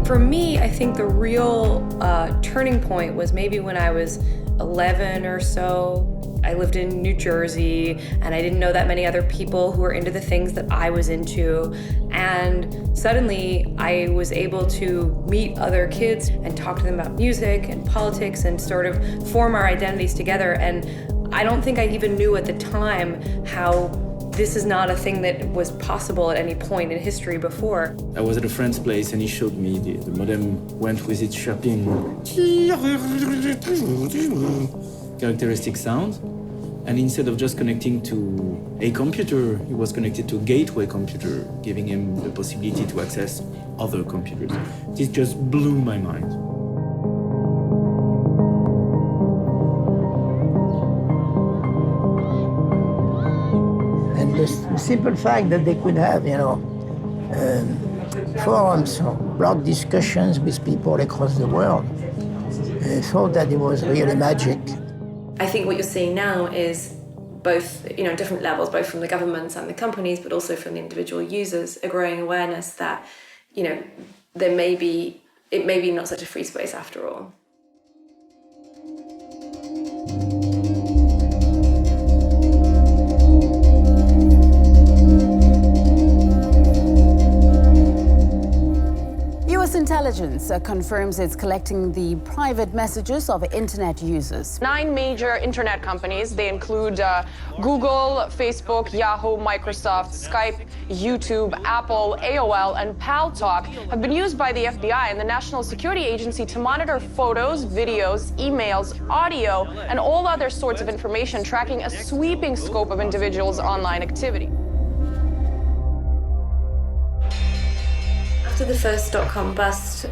For me, I think the real turning point was maybe when I was 11 or so. I lived in New Jersey, and I didn't know that many other people who were into the things that I was into. And suddenly, I was able to meet other kids and talk to them about music and politics and sort of form our identities together. And I don't think I even knew at the time how this is not a thing that was possible at any point in history before. I was at a friend's place and he showed me the modem went with its chirping characteristic sound. And instead of just connecting to a computer, he was connected to a gateway computer, giving him the possibility to access other computers. This just blew my mind. The simple fact that they could have, forums or blog discussions with people across the world, thought that it was really magic. I think what you're seeing now is both, different levels, both from the governments and the companies, but also from the individual users, a growing awareness that, it may be not such a free space after all. US intelligence confirms it's collecting the private messages of internet users. 9 major internet companies, they include Google, Facebook, Yahoo, Microsoft, Skype, YouTube, Apple, AOL, and Paltalk, have been used by the FBI and the National Security Agency to monitor photos, videos, emails, audio, and all other sorts of information, tracking a sweeping scope of individuals' online activity. After the first dot-com bust,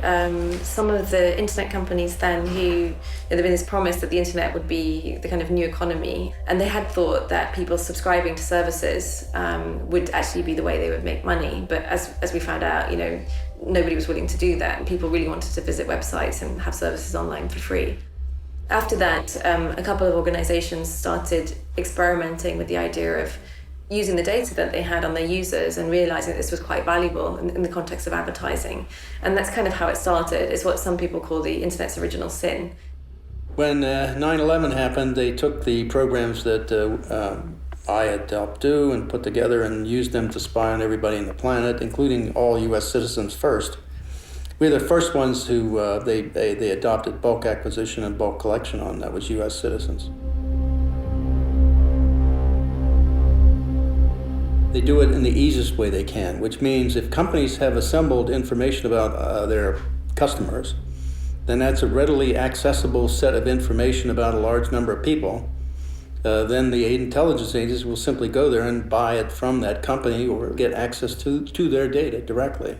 some of the internet companies then there'd been this promise that the internet would be the kind of new economy, and they had thought that people subscribing to services would actually be the way they would make money. But as we found out, nobody was willing to do that, and people really wanted to visit websites and have services online for free. After that, a couple of organizations started experimenting with the idea of using the data that they had on their users and realizing that this was quite valuable in the context of advertising. And that's kind of how it started. It's what some people call the internet's original sin. When 9/11 happened, they took the programs that I had helped do and put together and used them to spy on everybody on the planet, including all US citizens first. We were the first ones who they adopted bulk acquisition and bulk collection on. That was US citizens. They do it in the easiest way they can, which means if companies have assembled information about their customers, then that's a readily accessible set of information about a large number of people. Then the intelligence agencies will simply go there and buy it from that company or get access to their data directly.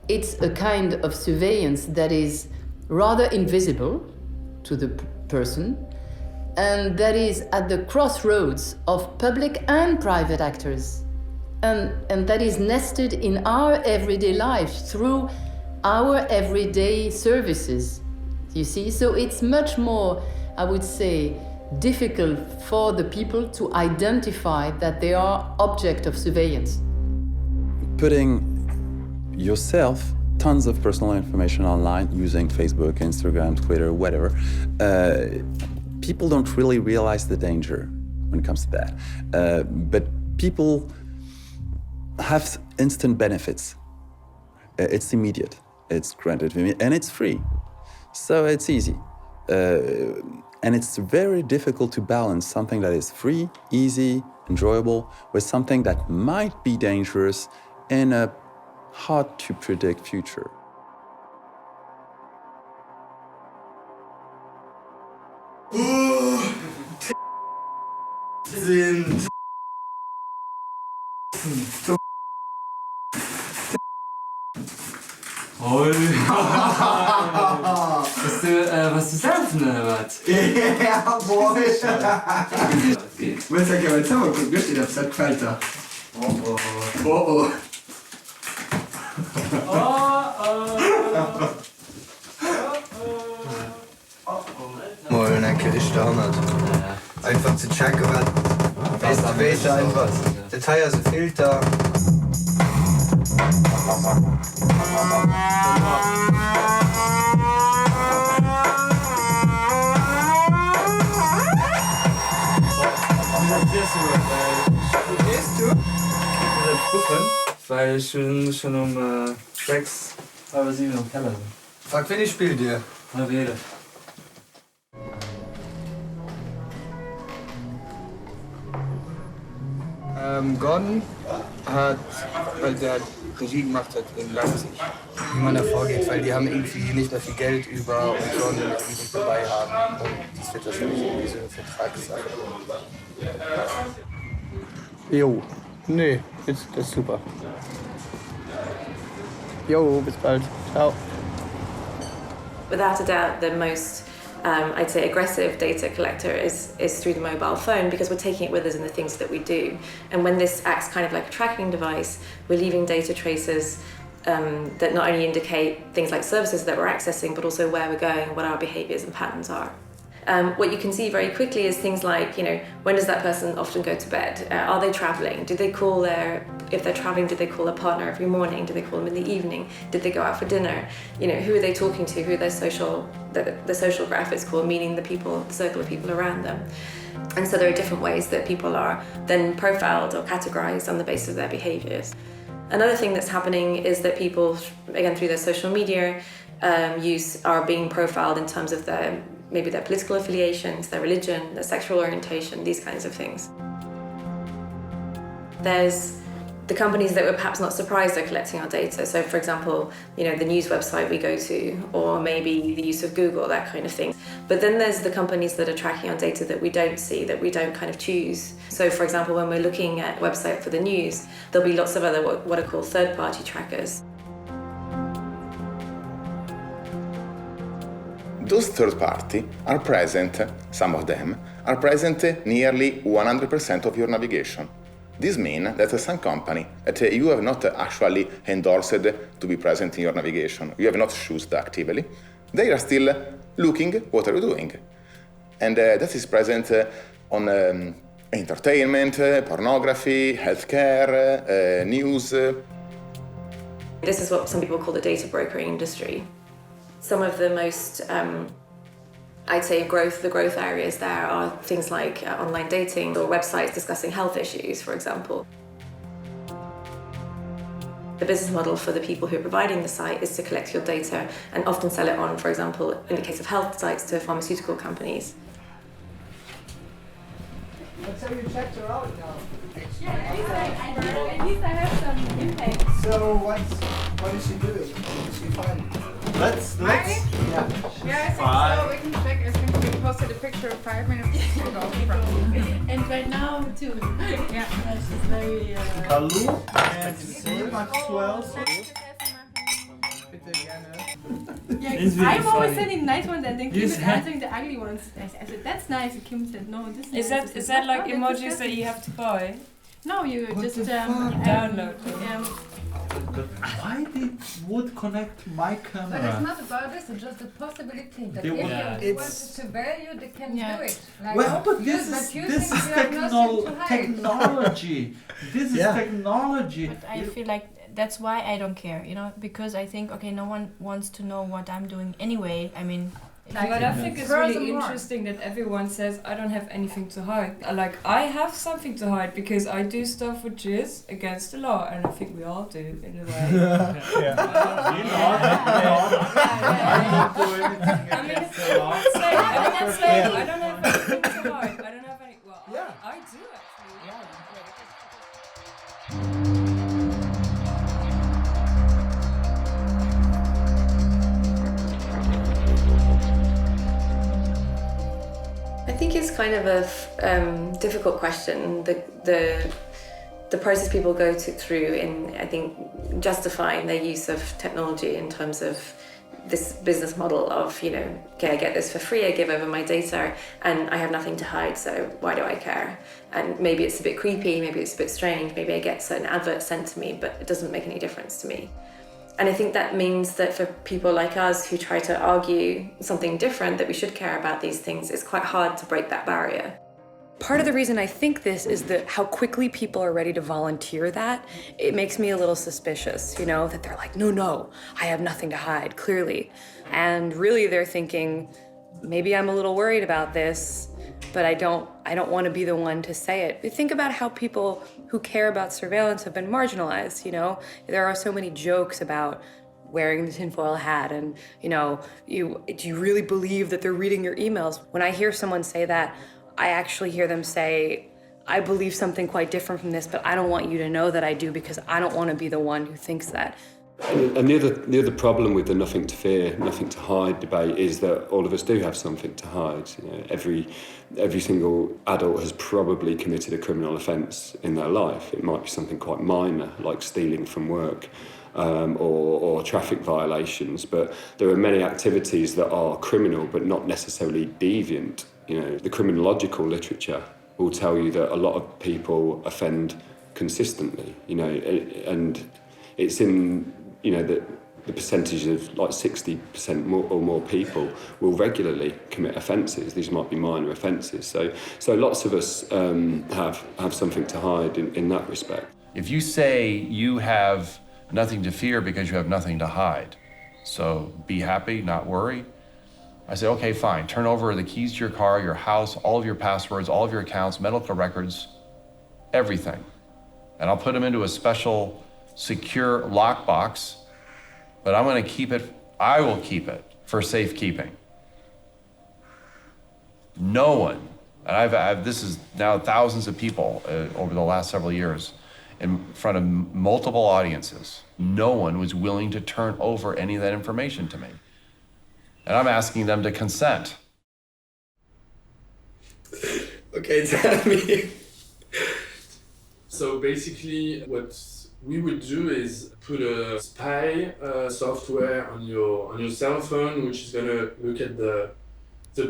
It's a kind of surveillance that is rather invisible to the person, and that is at the crossroads of public and private actors. And that is nested in our everyday life through our everyday services, you see? So it's much more, I would say, difficult for the people to identify that they are object of surveillance. Putting yourself tons of personal information online using Facebook, Instagram, Twitter, whatever, people don't really realize the danger when it comes to that. But people have instant benefits. It's immediate, it's granted to me, and it's free. So it's easy. And it's very difficult to balance something that is free, easy, enjoyable, with something that might be dangerous in a hard-to-predict future. Hast du surfen oder was? Ja, boah. Willst du ja mal zusammen gucken? Wisst ihr, das hat gefällt da. Oh. Moin, danke, ich da nicht. Einfach zu checken, was weiter einfach. Detail, also Filter. Weil schon um 6, halb 7 im Keller sind. Frag, wen ich spiel dir? Na, wähle. Gordon hat, weil der Regie gemacht hat in Leipzig, wie man da vorgeht, weil die haben irgendwie nicht mehr viel Geld über und sollen irgendwie dabei haben. Und das wird wahrscheinlich irgendwie so eine Vertragssache. Jo, nee, das ist super. Jo, bis bald. Ciao. Without a doubt, the most I'd say aggressive data collector is through the mobile phone, because we're taking it with us in the things that we do. And when this acts kind of like a tracking device, we're leaving data traces that not only indicate things like services that we're accessing, but also where we're going and what our behaviors and patterns are. What you can see very quickly is things like, when does that person often go to bed? Are they traveling? Do they call if they're traveling, do they call their partner every morning? Do they call them in the evening? Did they go out for dinner? Who are they talking to? Who are their the social graph is called, meaning the circle of people around them. And so there are different ways that people are then profiled or categorized on the basis of their behaviors. Another thing that's happening is that people, again, through their social media use, are being profiled in terms of maybe their political affiliations, their religion, their sexual orientation, these kinds of things. There's the companies that we're perhaps not surprised are collecting our data. So for example, the news website we go to, or maybe the use of Google, that kind of thing. But then there's the companies that are tracking our data that we don't see, that we don't kind of choose. So for example, when we're looking at a website for the news, there'll be lots of other what are called third-party trackers. Those third party are present, some of them, are present nearly 100% of your navigation. This means that some company that you have not actually endorsed to be present in your navigation, you have not chosen actively, they are still looking what are you doing. And that is present on entertainment, pornography, healthcare, news. This is what some people call the data brokering industry. Some of the most, I'd say, the growth areas there are things like online dating or websites discussing health issues, for example. The business model for the people who are providing the site is to collect your data and often sell it on, for example, in the case of health sites, to pharmaceutical companies. So you checked her out now? Yeah, at least I have some impact. So what is she doing? What is she finding? Let's Yeah, I think so. We can check. I think we posted a picture 5 minutes ago. And right now too. Yeah. She's very. Hallo and Maxwell. Yeah, I'm always sending nice ones and then Kim is answering the ugly ones. I said, that's nice. And Kim said, no, this is nice. Is that like emojis that you have to buy? No, you just download. Why would connect my camera? But it's not about this, it's just a possibility that if you want to value, they can do it. Like, well, but this is technology. This is technology. But I feel like that's why I don't care, because I think, okay, no one wants to know what I'm doing anyway. I mean, but I think it's really interesting that everyone says I don't have anything to hide. Like, I have something to hide because I do stuff which is against the law, and I think we all do in a way. I mean, that's like, I don't have anything to hide. I don't have any. Well, I do actually. I think it's kind of a difficult question. The process people go through in, I think, justifying their use of technology in terms of this business model of, okay, I get this for free, I give over my data, and I have nothing to hide, so why do I care? And maybe it's a bit creepy, maybe it's a bit strange, maybe I get certain adverts sent to me, but it doesn't make any difference to me. And I think that means that for people like us who try to argue something different, that we should care about these things, it's quite hard to break that barrier. Part of the reason I think this is that how quickly people are ready to volunteer that. It makes me a little suspicious, that they're like, no, I have nothing to hide, clearly. And really they're thinking, maybe I'm a little worried about this, but I don't want to be the one to say it. But think about how people who care about surveillance have been marginalized, you know? There are so many jokes about wearing the tinfoil hat and, you know, do you really believe that they're reading your emails? When I hear someone say that, I actually hear them say, I believe something quite different from this, but I don't want you to know that I do because I don't want to be the one who thinks that. And the other problem with the nothing to fear, nothing to hide debate is that all of us do have something to hide. You know, every single adult has probably committed a criminal offence in their life. It might be something quite minor, like stealing from work, or traffic violations, but there are many activities that are criminal but not necessarily deviant. You know, the criminological literature will tell you that a lot of people offend consistently, you know, and it's in, you know, the percentage of like 60% or more people will regularly commit offences. These might be minor offences. So lots of us have something to hide in that respect. If you say you have nothing to fear because you have nothing to hide, so be happy, not worry, I say, okay, fine, turn over the keys to your car, your house, all of your passwords, all of your accounts, medical records, everything. And I'll put them into a special secure lockbox, but I will keep it for safekeeping. No one, and this is now thousands of people over the last several years in front of multiple audiences, no one was willing to turn over any of that information to me. And I'm asking them to consent. Okay, tell me. So basically, what we would do is put a spy software on your cell phone, which is gonna look at the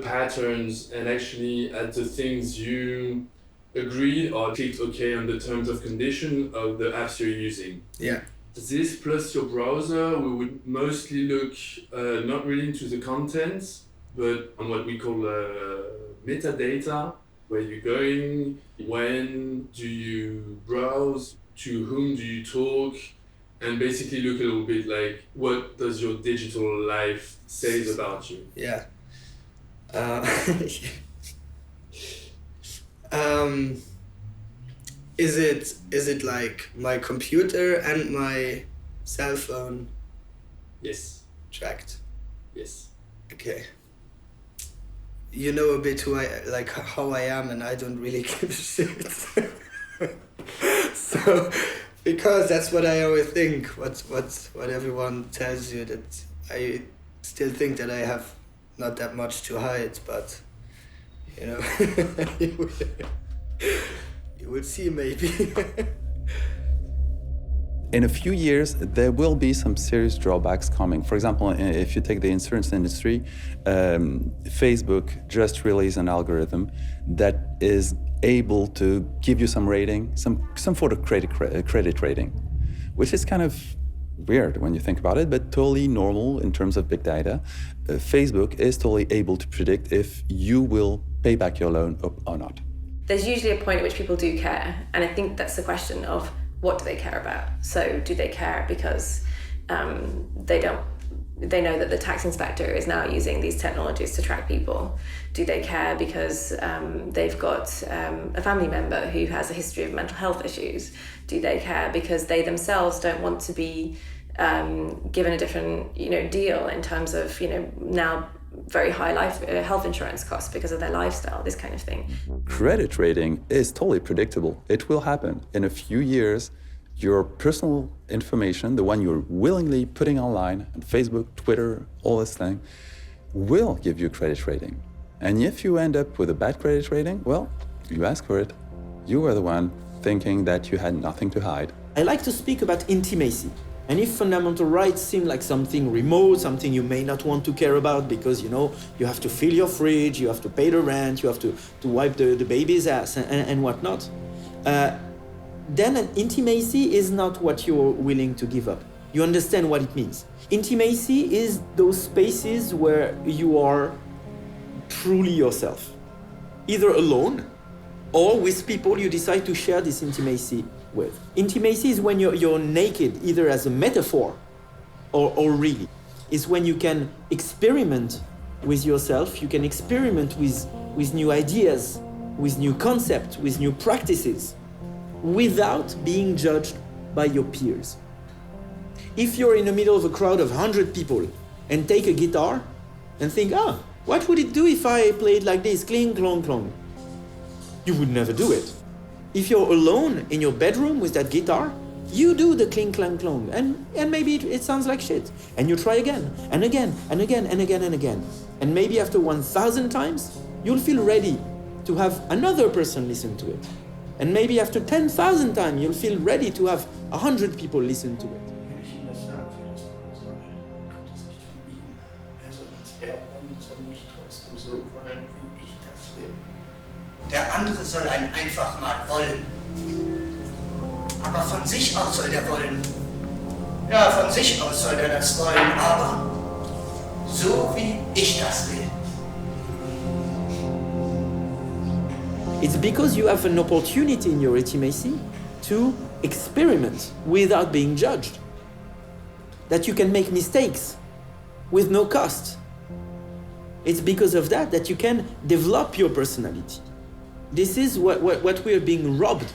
patterns and actually at the things you agreed or clicked OK on the terms of condition of the apps you're using. Yeah. This plus your browser, we would mostly look not really into the contents, but on what we call metadata, where you're going, when do you browse, to whom do you talk, and basically look a little bit like what does your digital life say about you. Yeah. Is it like my computer and my cell phone? Yes. Tracked? Yes. Okay. You know a bit how I am, and I don't really give a shit. So, because that's what I always think, what everyone tells you, that I still think that I have not that much to hide, but, you know, you will see maybe. In a few years, there will be some serious drawbacks coming. For example, if you take the insurance industry, Facebook just released an algorithm that is able to give you some rating, some sort of credit rating, which is kind of weird when you think about it, but totally normal in terms of big data. Facebook is totally able to predict if you will pay back your loan or not. There's usually a point at which people do care, and I think that's the question of what do they care about? So do they care because they know that the tax inspector is now using these technologies to track people? Do they care because they've got a family member who has a history of mental health issues? Do they care because they themselves don't want to be given a different, deal in terms of, now very high health insurance costs because of their lifestyle, this kind of thing? Credit rating is totally predictable. It will happen. In a few years, your personal information, the one you're willingly putting online, on Facebook, Twitter, all this thing, will give you credit rating. And if you end up with a bad credit rating, well, you ask for it. You were the one thinking that you had nothing to hide. I like to speak about intimacy. And if fundamental rights seem like something remote, something you may not want to care about because, you have to fill your fridge, you have to pay the rent, you have to wipe the baby's ass and whatnot, then an intimacy is not what you're willing to give up. You understand what it means. Intimacy is those spaces where you are truly yourself, either alone or with people you decide to share this intimacy with. Intimacy is when you're naked, either as a metaphor or really. It's when you can experiment with yourself, you can experiment with new ideas, with new concepts, with new practices, without being judged by your peers. If you're in the middle of a crowd of 100 people and take a guitar and think, what would it do if I played like this, cling, clong, clong? You would never do it. If you're alone in your bedroom with that guitar, you do the cling, clang, clong, and maybe it sounds like shit. And you try again, and again, and again, and again, and again. And maybe after 1,000 times, you'll feel ready to have another person listen to it. And maybe after 10,000 times, you'll feel ready to have 100 people listen to it. Der andere soll einen einfach mal wollen. Aber von sich aus soll der wollen. Ja, von sich aus soll der das wollen, aber so wie ich das will. It's because you have an opportunity in your intimacy to experiment without being judged. That you can make mistakes with no cost. It's because of that you can develop your personality. This is what we're being robbed.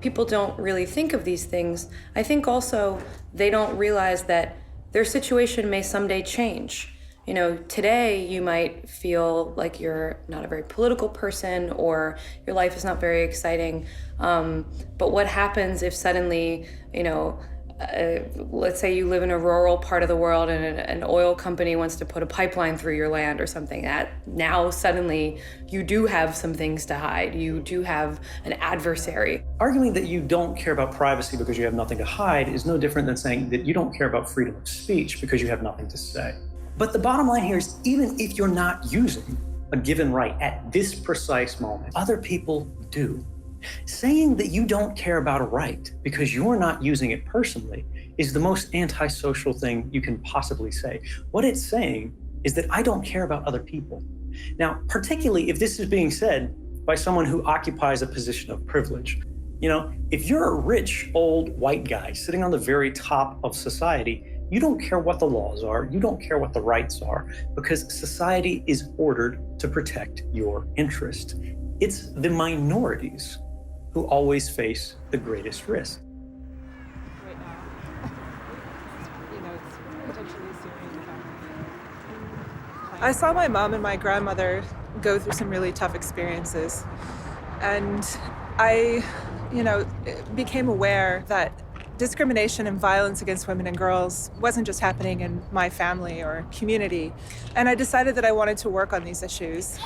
People don't really think of these things. I think also they don't realize that their situation may someday change. You know, today you might feel like you're not a very political person or your life is not very exciting. But what happens if suddenly, you know, let's say you live in a rural part of the world and an oil company wants to put a pipeline through your land or something, that now suddenly you do have some things to hide. You do have an adversary. Arguing that you don't care about privacy because you have nothing to hide is no different than saying that you don't care about freedom of speech because you have nothing to say. But the bottom line here is, even if you're not using a given right at this precise moment, other people do. Saying that you don't care about a right because you're not using it personally is the most antisocial thing you can possibly say. What it's saying is that I don't care about other people. Now, particularly if this is being said by someone who occupies a position of privilege. You know, if you're a rich, old, white guy sitting on the very top of society, you don't care what the laws are, you don't care what the rights are, because society is ordered to protect your interest. It's the minorities who always face the greatest risk. I saw my mom and my grandmother go through some really tough experiences. And I, became aware that discrimination and violence against women and girls wasn't just happening in my family or community. And I decided that I wanted to work on these issues.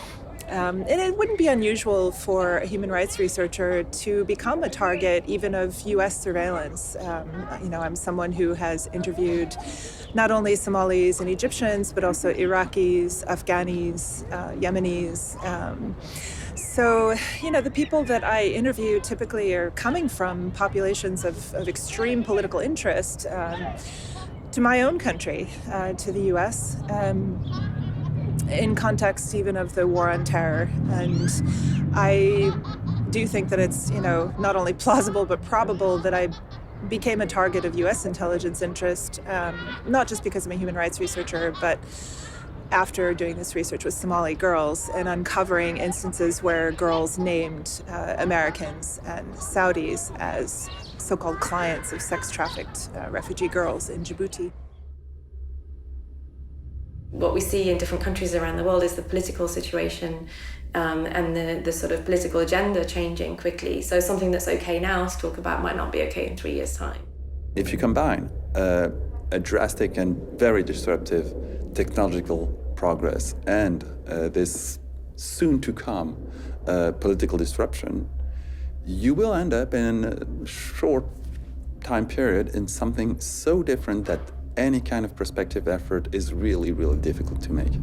And it wouldn't be unusual for a human rights researcher to become a target even of US surveillance. I'm someone who has interviewed not only Somalis and Egyptians, but also Iraqis, Afghanis, Yemenis. So, the people that I interview typically are coming from populations of extreme political interest to my own country, to the US. In context even of the war on terror. And I do think that it's, not only plausible but probable that I became a target of US intelligence interest, not just because I'm a human rights researcher, but after doing this research with Somali girls and uncovering instances where girls named Americans and Saudis as so-called clients of sex-trafficked refugee girls in Djibouti. What we see in different countries around the world is the political situation and the sort of political agenda changing quickly. So something that's okay now to talk about might not be okay in 3 years' time. If you combine a drastic and very disruptive technological progress and this soon-to-come political disruption, you will end up in a short time period in something so different that any kind of prospective effort is really, really difficult to make.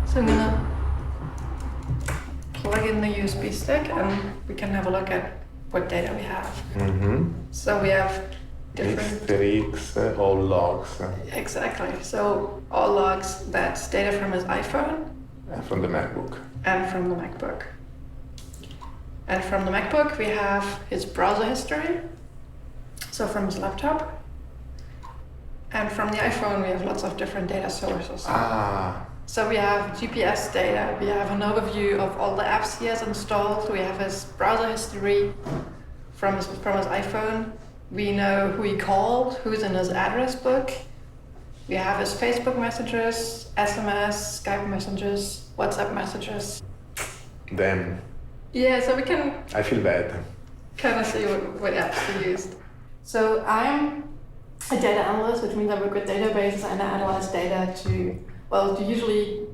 So I'm gonna plug in the USB stick and we can have a look at what data we have. Mm-hmm. So we have different... X, all logs. Exactly. So all logs, that's data from his iPhone. And from the MacBook. And from the MacBook. And from the MacBook, we have his browser history, so from his laptop. And from the iPhone, we have lots of different data sources. So we have GPS data, we have an overview of all the apps he has installed, we have his browser history from his iPhone. We know who he called, who's in his address book. We have his Facebook messages, SMS, Skype messages, WhatsApp messages. Damn. Yeah, so we can I feel bad. kind of see what apps he used. So I'm a data analyst, which means I work with databases and I analyze data to usually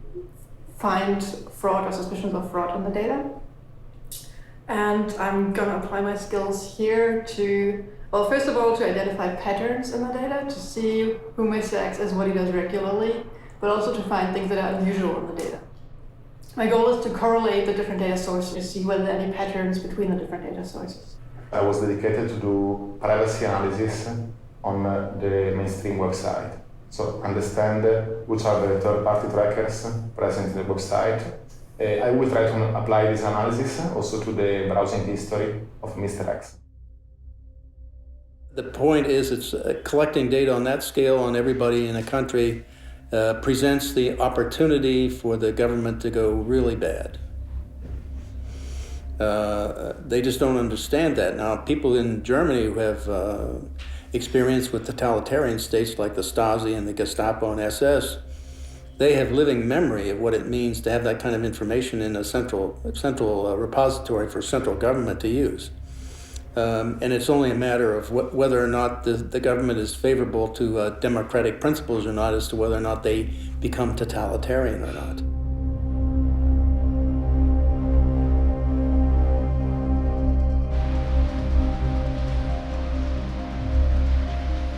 find fraud or suspicions of fraud in the data. And I'm gonna apply my skills here to, well, first of all, to identify patterns in the data, to see who Mr. X is, what he does regularly, but also to find things that are unusual in the data. My goal is to correlate the different data sources to see whether there are any patterns between the different data sources. I was dedicated to do privacy analysis on the mainstream website. So understand which are the third-party trackers present in the website. I will try to apply this analysis also to the browsing history of Mr. X. The point is, it's collecting data on that scale on everybody in a country presents the opportunity for the government to go really bad. They just don't understand that. Now, people in Germany who have experience with totalitarian states like the Stasi and the Gestapo and SS, they have living memory of what it means to have that kind of information in a central repository for central government to use. And it's only a matter of whether or not the government is favorable to democratic principles or not as to whether or not they become totalitarian or not.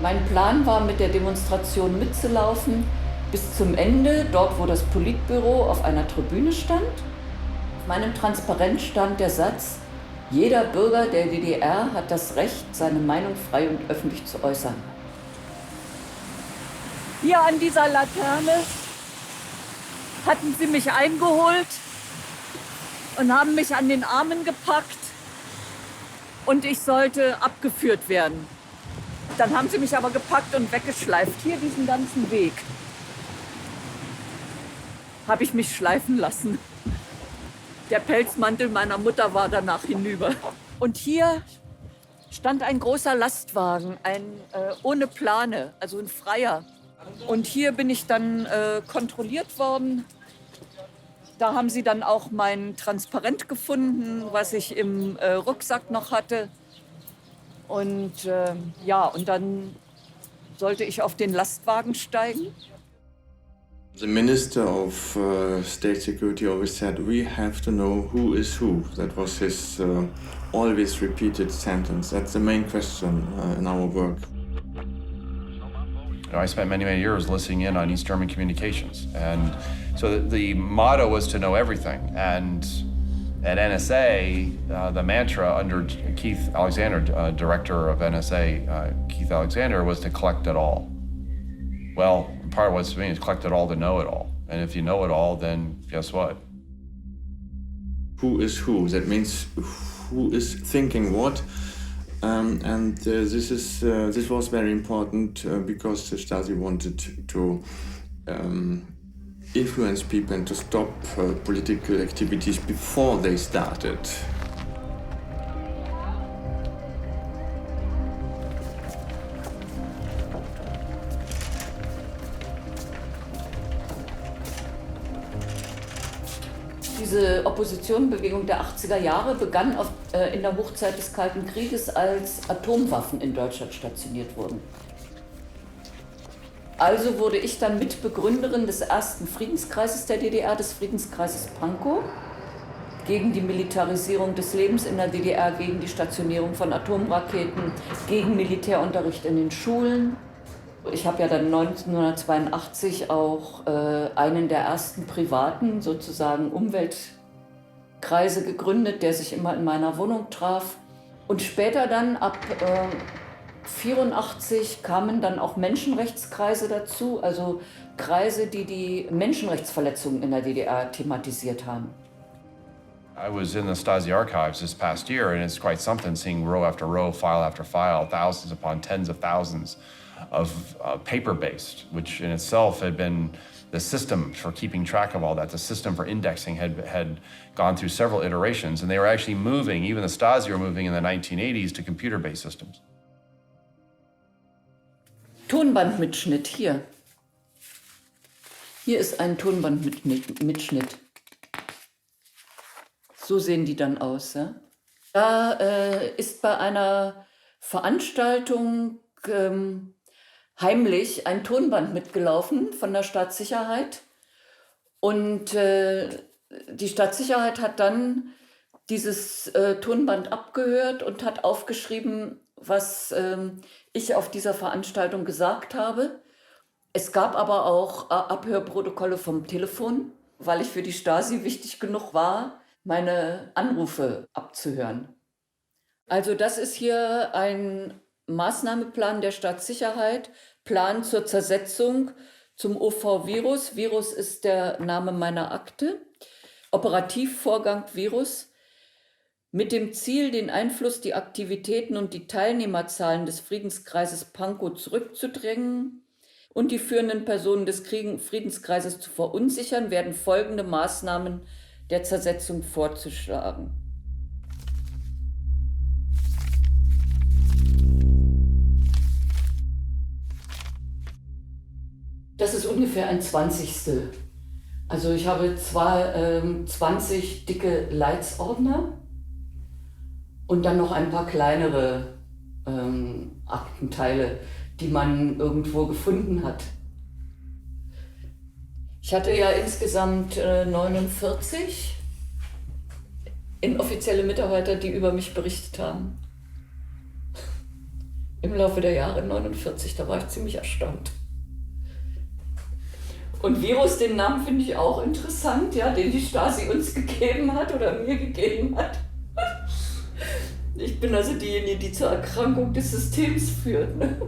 Mein Plan war, mit der Demonstration mitzulaufen bis zum Ende, dort wo das Politbüro auf einer Tribüne stand. Auf meinem Transparent stand der Satz: Jeder Bürger der DDR hat das Recht, seine Meinung frei und öffentlich zu äußern. Hier an dieser Laterne hatten sie mich eingeholt und haben mich an den Armen gepackt und ich sollte abgeführt werden. Dann haben sie mich aber gepackt und weggeschleift. Hier diesen ganzen Weg habe ich mich schleifen lassen. Der Pelzmantel meiner Mutter war danach hinüber. Und hier stand ein großer Lastwagen, ohne Plane, also ein freier. Und hier bin ich dann kontrolliert worden. Da haben sie dann auch mein Transparent gefunden, was ich im Rucksack noch hatte. Und und dann sollte ich auf den Lastwagen steigen. The Minister of State Security always said, we have to know who is who. That was his always repeated sentence. That's the main question in our work. I spent many, many years listening in on East German communications. And so the motto was to know everything. And at NSA, the mantra under Keith Alexander, director of NSA, Keith Alexander, was to collect it all. Well, part of what's to me is collect it all to know it all. And if you know it all, then guess what? Who is who? That means who is thinking what. This was very important because the Stasi wanted to influence people and to stop political activities before they started. Diese Oppositionbewegung der 80er Jahre begann in der Hochzeit des Kalten Krieges, als Atomwaffen in Deutschland stationiert wurden. Also wurde ich dann Mitbegründerin des ersten Friedenskreises der DDR, des Friedenskreises Pankow, gegen die Militarisierung des Lebens in der DDR, gegen die Stationierung von Atomraketen, gegen Militärunterricht in den Schulen. Ich habe ja dann 1982 auch einen der ersten privaten, sozusagen Umweltkreise gegründet, der sich immer in meiner Wohnung traf. Und später dann ab 1984 kamen dann auch Menschenrechtskreise dazu, also Kreise, die die Menschenrechtsverletzungen in der DDR thematisiert haben. I was in the Stasi archives this past year, and it's quite something seeing row after row, file after file, thousands upon tens of thousands of paper-based, which in itself had been the system for keeping track of all that, the system for indexing had gone through several iterations, and they were actually moving, even the Stasi were moving in the 1980s to computer-based systems. Tonbandmitschnitt hier. Hier ist ein Tonbandmitschnitt. So sehen die dann aus. Ja? Da ist bei einer Veranstaltung heimlich ein Tonband mitgelaufen von der Staatssicherheit. Und die Staatssicherheit hat dann dieses Tonband abgehört und hat aufgeschrieben, was ich auf dieser Veranstaltung gesagt habe. Es gab aber auch Abhörprotokolle vom Telefon, weil ich für die Stasi wichtig genug war, meine Anrufe abzuhören. Also das ist hier ein Maßnahmeplan der Staatssicherheit, Plan zur Zersetzung zum OV-Virus. Virus ist der Name meiner Akte. Operativvorgang Virus. Mit dem Ziel, den Einfluss, die Aktivitäten und die Teilnehmerzahlen des Friedenskreises Pankow zurückzudrängen und die führenden Personen des Friedenskreises zu verunsichern, werden folgende Maßnahmen der Zersetzung vorzuschlagen. Das ist ungefähr ein 20. Also ich habe 20 dicke Leitsordner und dann noch ein paar kleinere Aktenteile, die man irgendwo gefunden hat. Ich hatte ja insgesamt 49 inoffizielle Mitarbeiter, die über mich berichtet haben. Im Laufe der Jahre 49, da war ich ziemlich erstaunt. Und Virus, den Namen finde ich auch interessant, ja, den die Stasi uns gegeben hat oder mir gegeben hat. Ich bin also diejenige, die zur Erkrankung des Systems führt. Ne?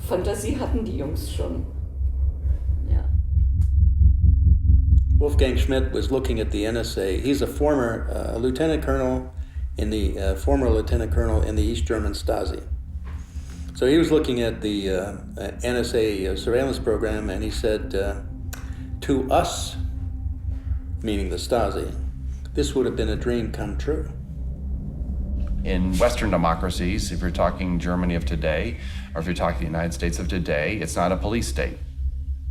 Fantasie hatten die Jungs schon. Ja. Wolfgang Schmidt was looking at the NSA. He's a former lieutenant colonel in the East German Stasi. So he was looking at the NSA surveillance program, and he said, to us, meaning the Stasi, this would have been a dream come true. In Western democracies, if you're talking Germany of today, or if you're talking the United States of today, it's not a police state.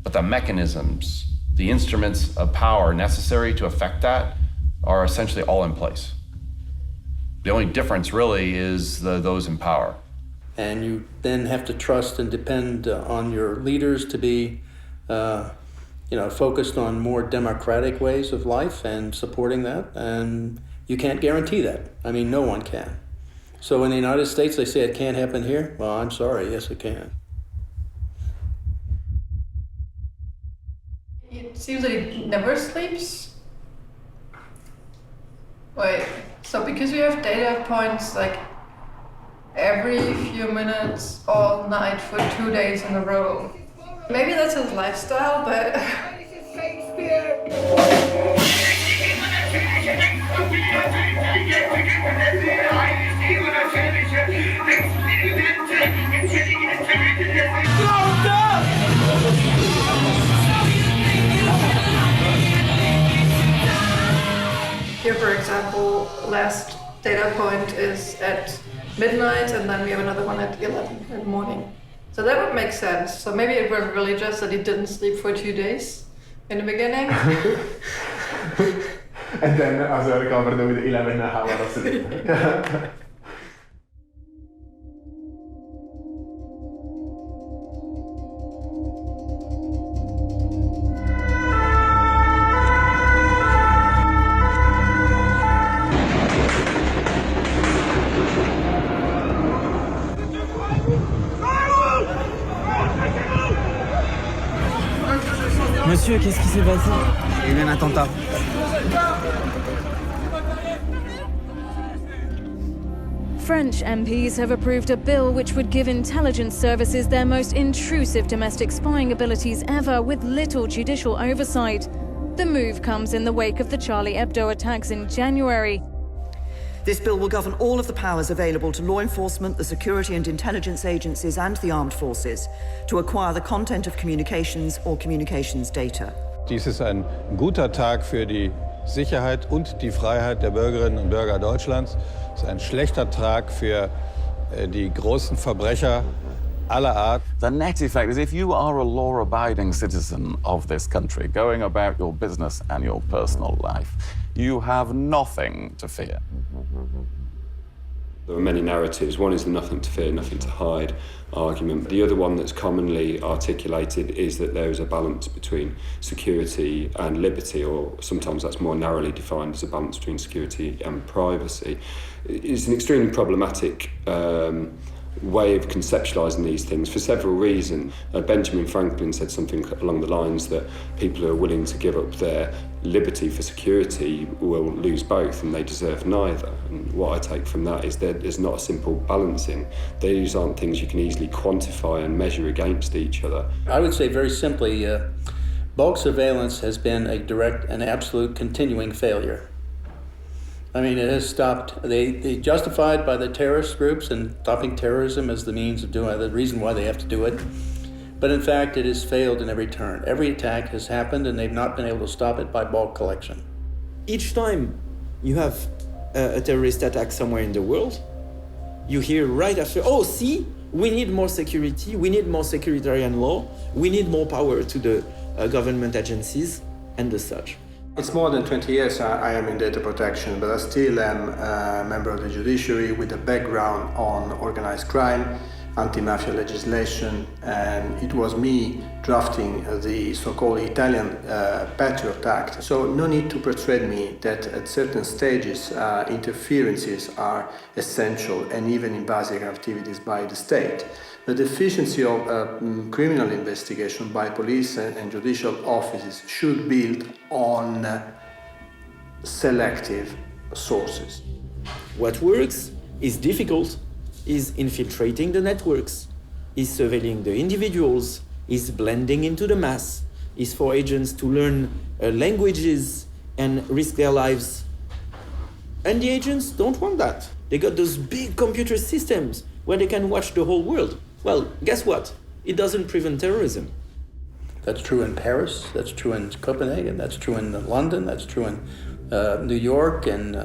But the mechanisms, the instruments of power necessary to affect that are essentially all in place. The only difference really is those in power. And you then have to trust and depend on your leaders to be focused on more democratic ways of life and supporting that. And you can't guarantee that. I mean, no one can. So in the United States, they say it can't happen here. Well, I'm sorry, yes, it can. It seems like it never sleeps. Wait, so because we have data points like every few minutes, all night for 2 days in a row. Maybe that's his lifestyle, but... Here, for example, last data point is at midnight, and then we have another one at 11 in the morning. So that would make sense. So maybe it was really just that he didn't sleep for 2 days in the beginning. And then also recovered with 11 hours of sleep. Monsieur, qu'est-ce qui s'est passé? Il y a eu un attentat. French MPs have approved a bill which would give intelligence services their most intrusive domestic spying abilities ever with little judicial oversight. The move comes in the wake of the Charlie Hebdo attacks in January. This bill will govern all of the powers available to law enforcement, the security and intelligence agencies and the armed forces to acquire the content of communications or communications data. Dies ist ein guter Tag für die Sicherheit und die Freiheit der Bürgerinnen und Bürger Deutschlands. Es ist ein schlechter Tag für die großen Verbrecher aller Art. The net effect is if you are a law-abiding citizen of this country, going about your business and your personal life, you have nothing to fear. There are many narratives. One is the nothing to fear, nothing to hide argument. The other one that's commonly articulated is that there is a balance between security and liberty, or sometimes that's more narrowly defined as a balance between security and privacy. It's an extremely problematic way of conceptualising these things for several reasons. Benjamin Franklin said something along the lines that people who are willing to give up their liberty for security will lose both, and they deserve neither. And what I take from that is that there's not a simple balancing. These aren't things you can easily quantify and measure against each other. I would say very simply, bulk surveillance has been a direct and absolute continuing failure. I mean, it has stopped. They justified by the terrorist groups and stopping terrorism as the means of doing it, the reason why they have to do it. But in fact, it has failed in every turn. Every attack has happened, and they've not been able to stop it by bulk collection. Each time you have a terrorist attack somewhere in the world, you hear right after, oh, see, we need more security, we need more securitarian law, we need more power to the government agencies and the such. It's more than 20 years I am in data protection, but I still am a member of the judiciary with a background on organized crime, anti-mafia legislation, and it was me drafting the so-called Italian Patriot Act. So no need to persuade me that at certain stages interferences are essential and even invasive activities by the state. The deficiency of criminal investigation by police and judicial offices should build on selective sources. What works is difficult, is infiltrating the networks, is surveilling the individuals, is blending into the mass, is for agents to learn languages and risk their lives. And the agents don't want that. They got those big computer systems where they can watch the whole world. Well, guess what? It doesn't prevent terrorism. That's true in Paris, that's true in Copenhagen, that's true in London, that's true in New York and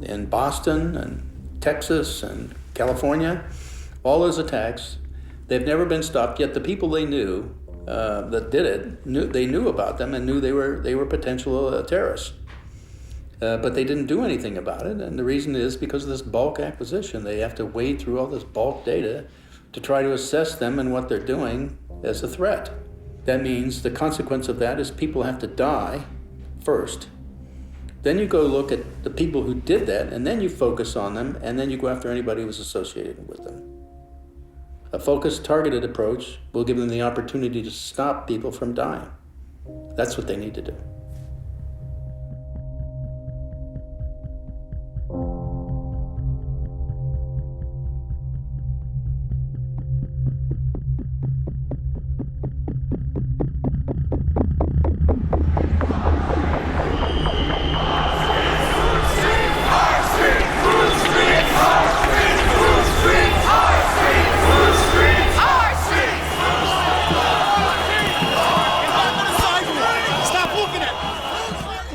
in Boston and Texas and California. All those attacks, they've never been stopped, yet the people they knew that did it, they knew about them and knew they were potential terrorists. But they didn't do anything about it, and the reason is because of this bulk acquisition. They have to wade through all this bulk data to try to assess them and what they're doing as a threat. That means the consequence of that is people have to die first. Then you go look at the people who did that, and then you focus on them, and then you go after anybody who was associated with them. A focused, targeted approach will give them the opportunity to stop people from dying. That's what they need to do.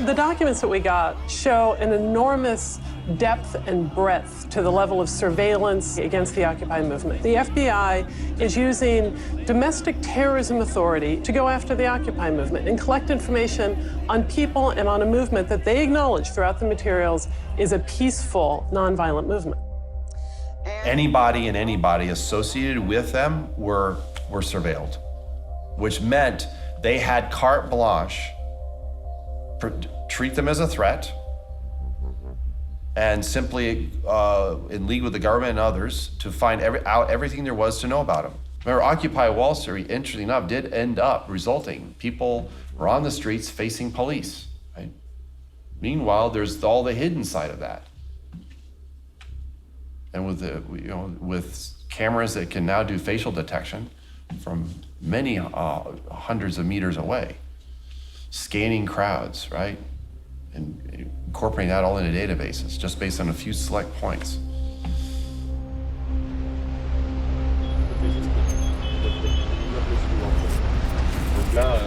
The documents that we got show an enormous depth and breadth to the level of surveillance against the Occupy movement. The FBI is using domestic terrorism authority to go after the Occupy movement and collect information on people and on a movement that they acknowledge throughout the materials is a peaceful, nonviolent movement. Anybody and anybody associated with them were surveilled, which meant they had carte blanche. Treat them as a threat, and simply in league with the government and others to find out everything there was to know about them. Remember, Occupy Wall Street, interestingly enough, did end up resulting. People were on the streets facing police. Right? Meanwhile, there's all the hidden side of that. And with cameras that can now do facial detection from many hundreds of meters away. scanning crowds, right? And incorporating that all into databases just based on a few select points. Donc là,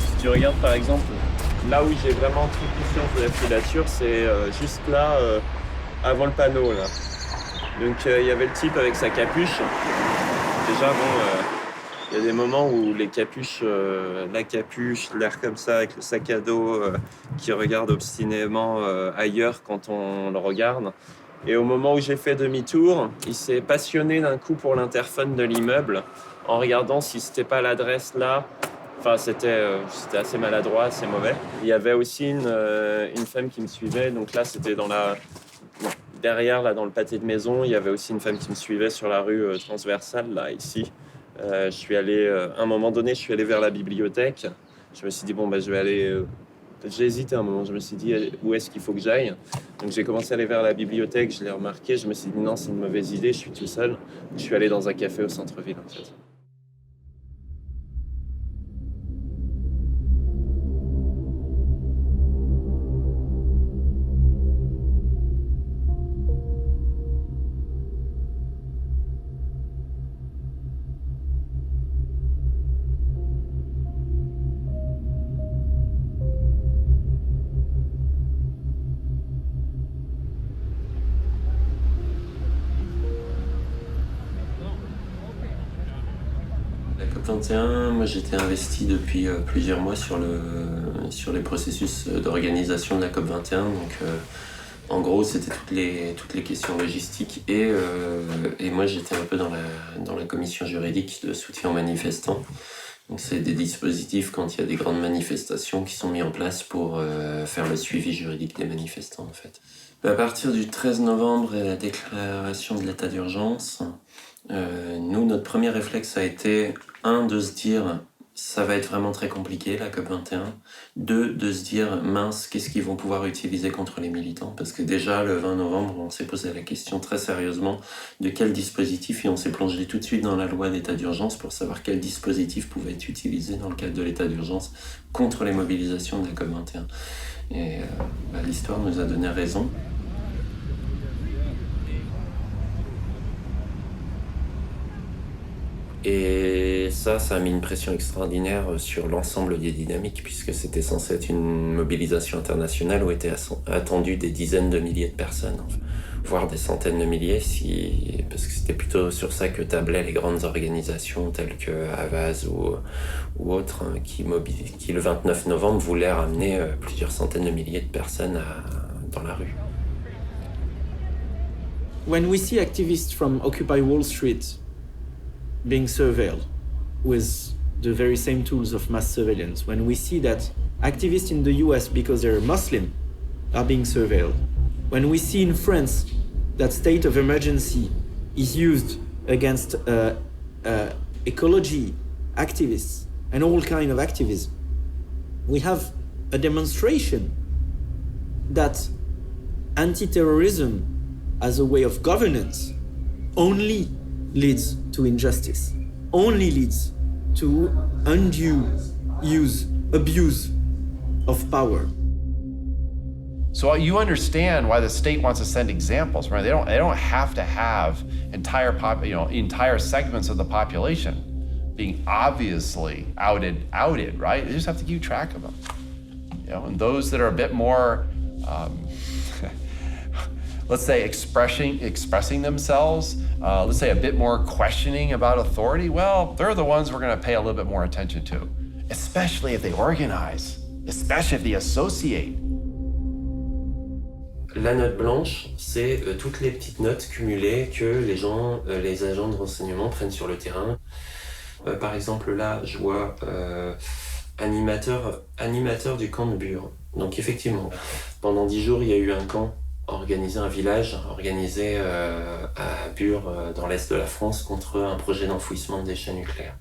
si tu regardes par exemple, là où j'ai vraiment pris conscience de la filature, c'est juste là, avant le panneau là. Donc il y avait le type avec sa capuche. Déjà il y a des moments où les capuches, la capuche, l'air comme ça avec le sac à dos qui regarde obstinément ailleurs quand on le regarde. Et au moment où j'ai fait demi-tour, il s'est passionné d'un coup pour l'interphone de l'immeuble en regardant si c'était pas l'adresse là. Enfin, c'était assez maladroit, assez mauvais. Il y avait aussi une femme qui me suivait. Donc là, c'était derrière, là, dans le pâté de maison, il y avait aussi une femme qui me suivait sur la rue transversale, là, ici. Je suis allé, à un moment donné, je suis allé vers la bibliothèque. Je me suis dit, bon, je vais aller... J'ai hésité un moment, je me suis dit, où est-ce qu'il faut que j'aille? Donc j'ai commencé à aller vers la bibliothèque, je l'ai remarqué, je me suis dit, non, c'est une mauvaise idée, je suis tout seul. Je suis allé dans un café au centre-ville, en fait. Moi j'étais investi depuis plusieurs mois sur les processus d'organisation de la COP21. Donc en gros c'était toutes les questions logistiques et moi j'étais un peu dans la commission juridique de soutien aux manifestants. Donc c'est des dispositifs quand il y a des grandes manifestations qui sont mis en place pour faire le suivi juridique des manifestants en fait. À partir du 13 novembre et la déclaration de l'état d'urgence, nous, notre premier réflexe a été, 1, de se dire, ça va être vraiment très compliqué, la COP21. 2, de se dire, mince, qu'est-ce qu'ils vont pouvoir utiliser contre les militants? Parce que déjà, le 20 novembre, on s'est posé la question très sérieusement de quel dispositif, et on s'est plongé tout de suite dans la loi d'état d'urgence pour savoir quel dispositif pouvait être utilisé dans le cadre de l'état d'urgence contre les mobilisations de la COP21. Et l'histoire nous a donné raison. Et ça a mis une pression extraordinaire sur l'ensemble des dynamiques, puisque c'était censé être une mobilisation internationale où étaient attendues des dizaines de milliers de personnes, voire des centaines de milliers, parce que c'était plutôt sur ça que tablaient les grandes organisations telles que Havas ou autres, qui le 29 novembre voulaient ramener plusieurs centaines de milliers de personnes dans la rue. When we see activists from Occupy Wall Street being surveilled with the very same tools of mass surveillance, when we see that activists in the US, because they're Muslim, are being surveilled, when we see in France that state of emergency is used against ecology activists and all kind of activism, we have a demonstration that anti-terrorism as a way of governance only leads to injustice, only leads to undue abuse of power. So you understand why the state wants to send examples, right? They don't have to have entire segments of the population being obviously outed, right? They just have to keep track of them. And those that are a bit more let's say expressing themselves, let's say a bit more questioning about authority, well, they're the ones we're going to pay a little bit more attention to, especially if they organize, especially if they associate. La note blanche, c'est toutes les petites notes cumulées que les agents de renseignement prennent sur le terrain. Par exemple, là, je vois animateur du camp de Bure. Donc effectivement, pendant 10 jours, il y a eu un camp un village organisé à Bure, dans l'est de la France, contre un projet d'enfouissement de déchets nucléaires.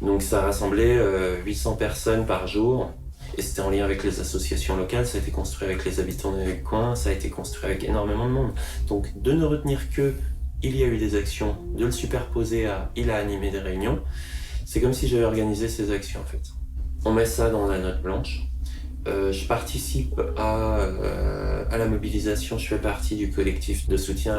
Donc ça rassemblait 800 personnes par jour, et c'était en lien avec les associations locales, ça a été construit avec les habitants du coin, ça a été construit avec énormément de monde. Donc de ne retenir que il y a eu des actions, de le superposer à il a animé des réunions, c'est comme si j'avais organisé ces actions en fait. On met ça dans la note blanche. Je participe à la mobilisation, je fais partie du collectif de soutien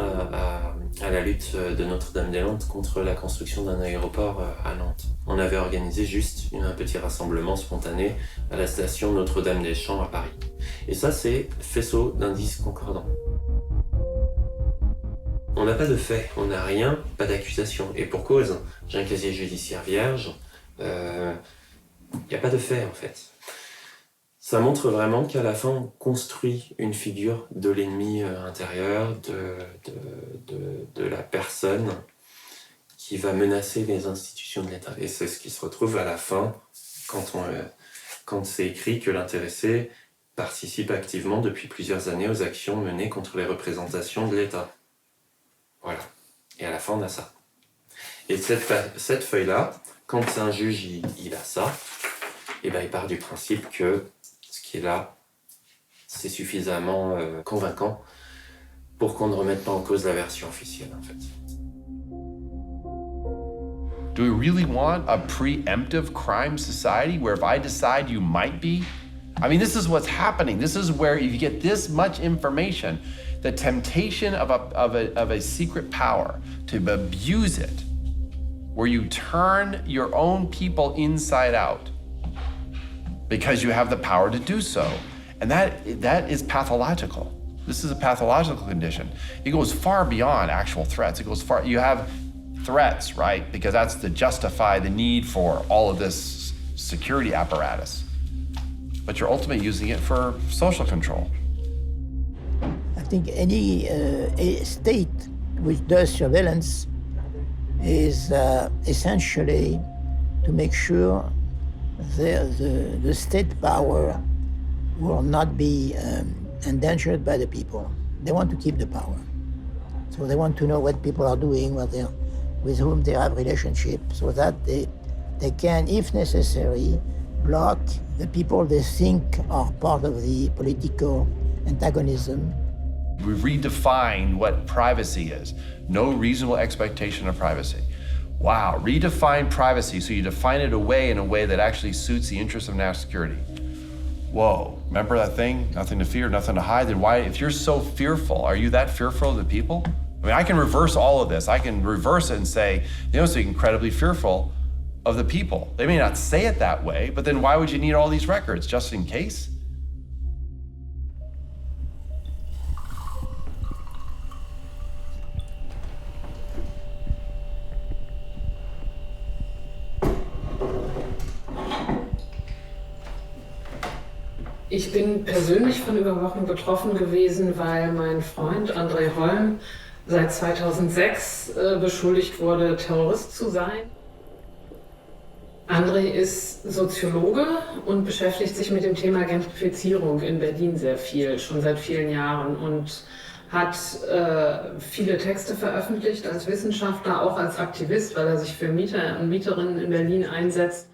à la lutte de Notre-Dame-des-Landes contre la construction d'un aéroport à Nantes. On avait organisé juste un petit rassemblement spontané à la station Notre-Dame-des-Champs à Paris. Et ça, c'est faisceau d'indices concordants. On n'a pas de fait, on n'a rien, pas d'accusation. Et pour cause, j'ai un casier judiciaire vierge, il n'y a pas de fait en fait. Ça montre vraiment qu'à la fin, on construit une figure de l'ennemi intérieur, de la personne qui va menacer les institutions de l'État. Et c'est ce qui se retrouve à la fin quand c'est écrit que l'intéressé participe activement depuis plusieurs années aux actions menées contre les représentations de l'État. Voilà. Et à la fin, on a ça. Et cette feuille-là, quand un juge il a ça, et ben il part du principe que ce qui est là, c'est suffisamment convaincant pour qu'on ne remette pas en cause la version officielle, en fait. Do we really want a preemptive crime society where if I decide you might be? I mean, this is what's happening. This is where if you get this much information, the temptation of a secret power to abuse it, where you turn your own people inside out because you have the power to do so. And that is pathological. This is a pathological condition. It goes far beyond actual threats. It goes far, you have threats, right? Because that's to justify the need for all of this security apparatus. But you're ultimately using it for social control. I think any state which does surveillance is essentially to make sure the state power will not be endangered by the people. They want to keep the power. So they want to know what people are doing, with whom they have relationships, so that they can, if necessary, block the people they think are part of the political antagonism. We redefine what privacy is. No reasonable expectation of privacy. Wow, redefine privacy, so you define it in a way that actually suits the interests of national security. Whoa, remember that thing? Nothing to fear, nothing to hide. Then why, if you're so fearful, are you that fearful of the people? I mean, I can reverse all of this. I can reverse it and say, they must be incredibly fearful of the people. They may not say it that way, but then why would you need all these records, just in case? Ich bin persönlich von Überwachung betroffen gewesen, weil mein Freund André Holm seit 2006 beschuldigt wurde, Terrorist zu sein. André ist Soziologe und beschäftigt sich mit dem Thema Gentrifizierung in Berlin sehr viel, schon seit vielen Jahren, und hat viele Texte veröffentlicht als Wissenschaftler, auch als Aktivist, weil er sich für Mieter und Mieterinnen in Berlin einsetzt.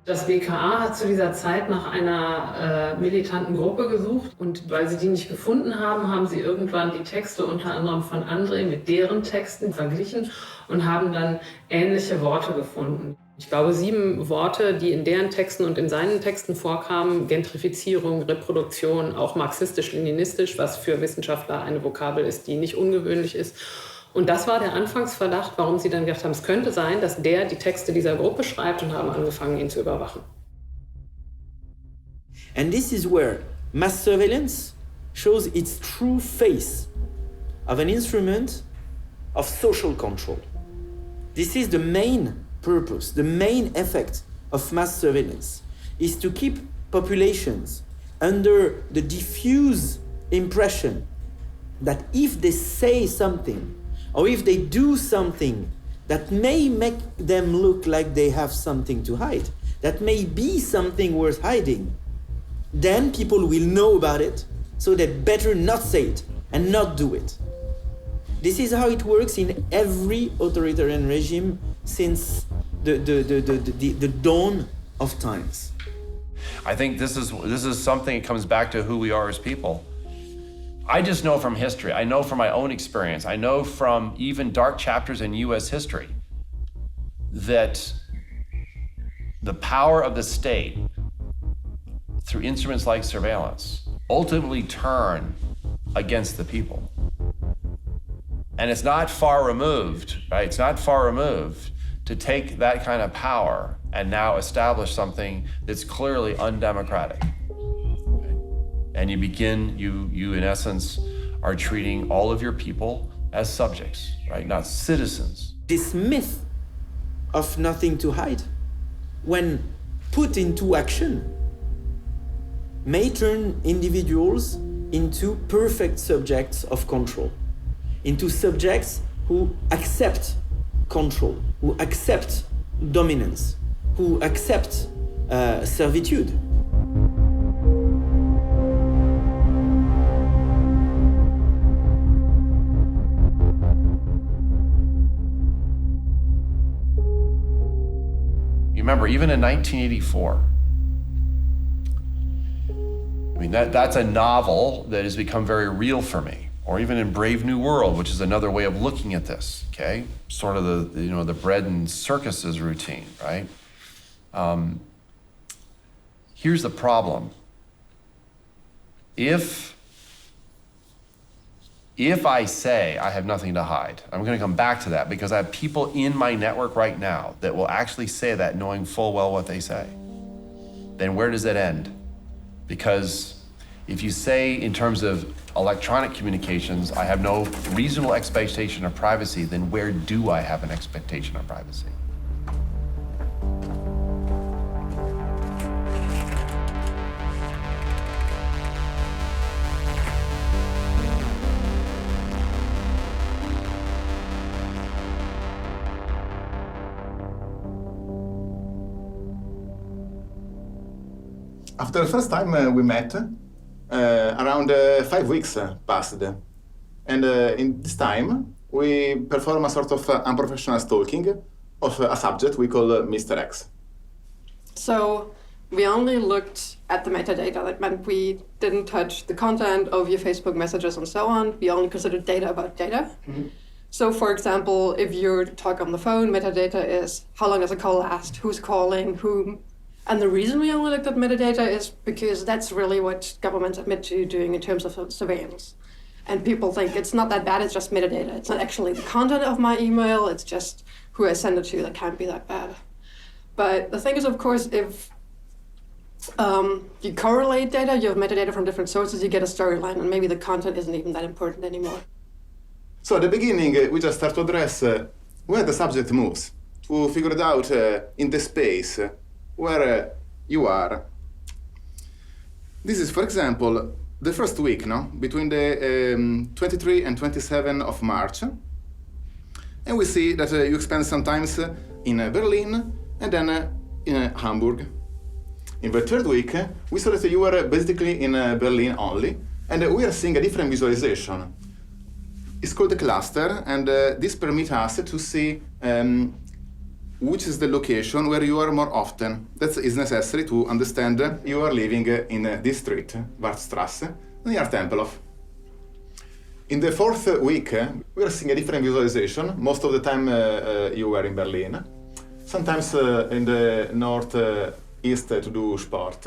Das BKA hat zu dieser Zeit nach einer militanten Gruppe gesucht, und weil sie die nicht gefunden haben, haben sie irgendwann die Texte unter anderem von André mit deren Texten verglichen und haben dann ähnliche Worte gefunden. Ich glaube 7 Worte, die in deren Texten und in seinen Texten vorkamen: Gentrifizierung, Reproduktion, auch marxistisch-leninistisch, was für Wissenschaftler eine Vokabel ist, die nicht ungewöhnlich ist. Und das war der Anfangsverdacht, warum sie dann gedacht haben, es könnte sein, dass der die Texte dieser Gruppe schreibt, und haben angefangen, ihn zu überwachen. And this is where mass surveillance shows its true face of an instrument of social control. This is the main purpose, the main effect of mass surveillance, is to keep populations under the diffuse impression that if they say something, or if they do something that may make them look like they have something to hide, that may be something worth hiding, then people will know about it, so they better not say it and not do it. This is how it works in every authoritarian regime since the dawn of times. I think this is something that comes back to who we are as people. I just know from history, I know from my own experience, I know from even dark chapters in US history that the power of the state through instruments like surveillance ultimately turn against the people. And it's not far removed, right? It's not far removed to take that kind of power and now establish something that's clearly undemocratic. Okay? And you in essence are treating all of your people as subjects, right? Not citizens. This myth of nothing to hide, when put into action, may turn individuals into perfect subjects of control, into subjects who accept control, who accept dominance, who accept servitude. You remember, even in 1984, I mean, that's a novel that has become very real for me. Or even in Brave New World, which is another way of looking at this, okay? Sort of the bread and circuses routine, right? Here's the problem. If I say I have nothing to hide, I'm gonna come back to that because I have people in my network right now that will actually say that knowing full well what they say. Then where does it end? Because if you say in terms of electronic communications, I have no reasonable expectation of privacy, then where do I have an expectation of privacy? After the first time we met, around 5 weeks passed. And in this time, we perform a sort of unprofessional stalking of a subject we call Mr. X. So we only looked at the metadata. That meant we didn't touch the content of your Facebook messages and so on. We only considered data about data. Mm-hmm. So for example, if you talk on the phone, metadata is how long does a call last, who's calling, whom. And the reason we only looked at metadata is because that's really what governments admit to doing in terms of surveillance. And people think it's not that bad, it's just metadata. It's not actually the content of my email, it's just who I send it to that can't be that bad. But the thing is, of course, if you correlate data, you have metadata from different sources, you get a storyline, and maybe the content isn't even that important anymore. So at the beginning, we just start to address where the subject moves, to figure it out in the space where you are. This is, for example, the first week, no? Between the 23 and 27 of March. And we see that you spend some time in Berlin and then in Hamburg. In the third week, we saw that you were basically in Berlin only, and we are seeing a different visualization. It's called the cluster, and this permits us to see which is the location where you are more often. That is necessary to understand you are living in this street, Wartstrasse, near Tempelhof. In the fourth week, we are seeing a different visualization. Most of the time you were in Berlin. Sometimes in the northeast to do sport.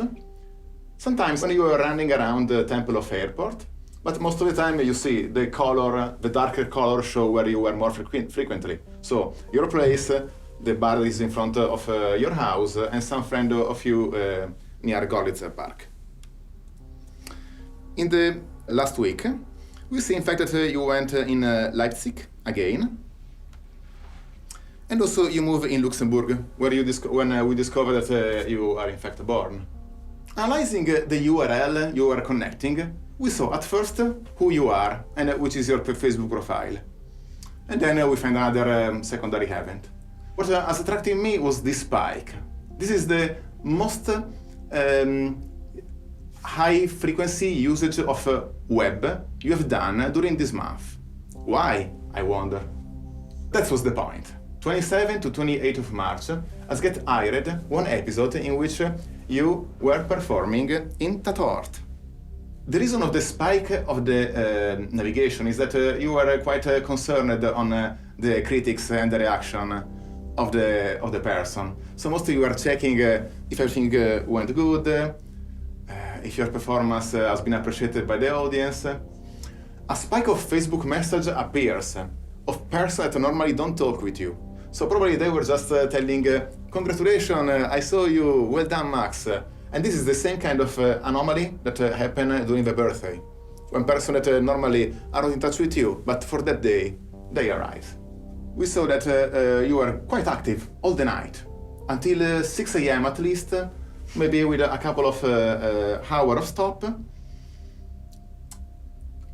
Sometimes when you are running around the Tempelhof airport. But most of the time you see the color, the darker color show where you were more frequently. So your place, the bar is in front of your house, and some friend of you near Gorlitzer Park. In the last week, we see in fact that you went in Leipzig again, and also you move in Luxembourg, where you when we discovered that you are in fact born. Analyzing the URL you are connecting, we saw at first who you are and which is your Facebook profile, and then we find another secondary event. What has attracted me was this spike. This is the most high-frequency usage of web you have done during this month. Why, I wonder? That was the point. 27 to 28 of March, has get aired one episode in which you were performing in Tatort. The reason of the spike of the navigation is that you were quite concerned on the critics and the reaction of the person. So mostly you are checking if everything went good, if your performance has been appreciated by the audience. A spike of Facebook message appears of persons that normally don't talk with you. So probably they were just telling, congratulations, I saw you, well done, Max. And this is the same kind of anomaly that happened during the birthday. When persons that normally are not in touch with you, but for that day, they arrive. We saw that you were quite active all the night, until 6 a.m. at least, maybe with a couple of hours of stop.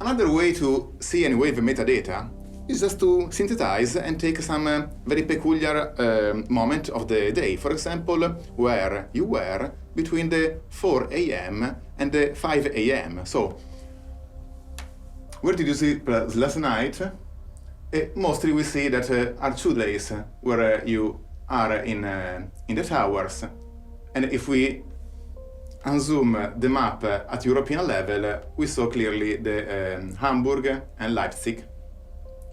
Another way to see anyway the metadata is just to synthesize and take some very peculiar moment of the day. For example, where you were between the 4 a.m. and the 5 a.m. So, where did you see last night? Mostly we see that are 2 days where you are in the towers. And if we unzoom the map at European level, we saw clearly the Hamburg and Leipzig,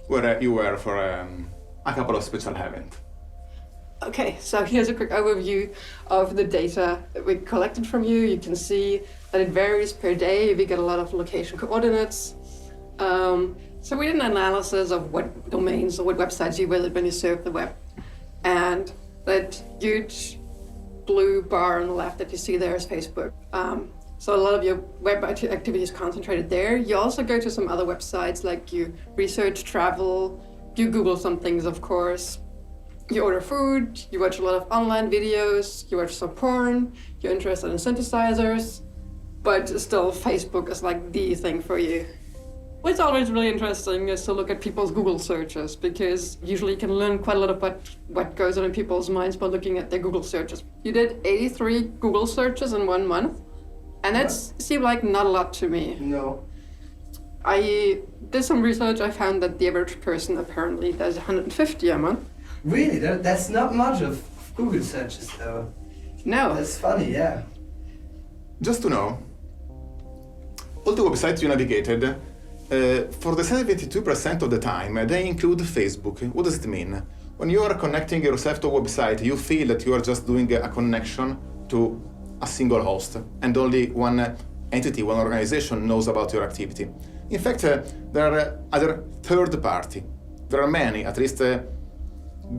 where you were for a couple of special events. Okay, so here's a quick overview of the data that we collected from you. You can see that it varies per day. We get a lot of location coordinates. So we did an analysis of what domains or what websites you visit when you surf the web. And that huge blue bar on the left that you see there is Facebook. So a lot of your web activity is concentrated there. You also go to some other websites, like you research travel, you Google some things, of course. You order food, you watch a lot of online videos, you watch some porn, you're interested in synthesizers, but still Facebook is like the thing for you. What's always really interesting is to look at people's Google searches, because usually you can learn quite a lot about what goes on in people's minds by looking at their Google searches. You did 83 Google searches in 1 month, and that seemed like not a lot to me. No. I did some research. I found that the average person apparently does 150 a month. Really? That's not much of Google searches, though. No. That's funny, yeah. Just to know, all the websites you navigated, for the 72% of the time, they include Facebook. What does it mean? When you are connecting yourself to a website, you feel that you are just doing a connection to a single host, and only one entity, one organization knows about your activity. In fact, there are other third party. There are many, at least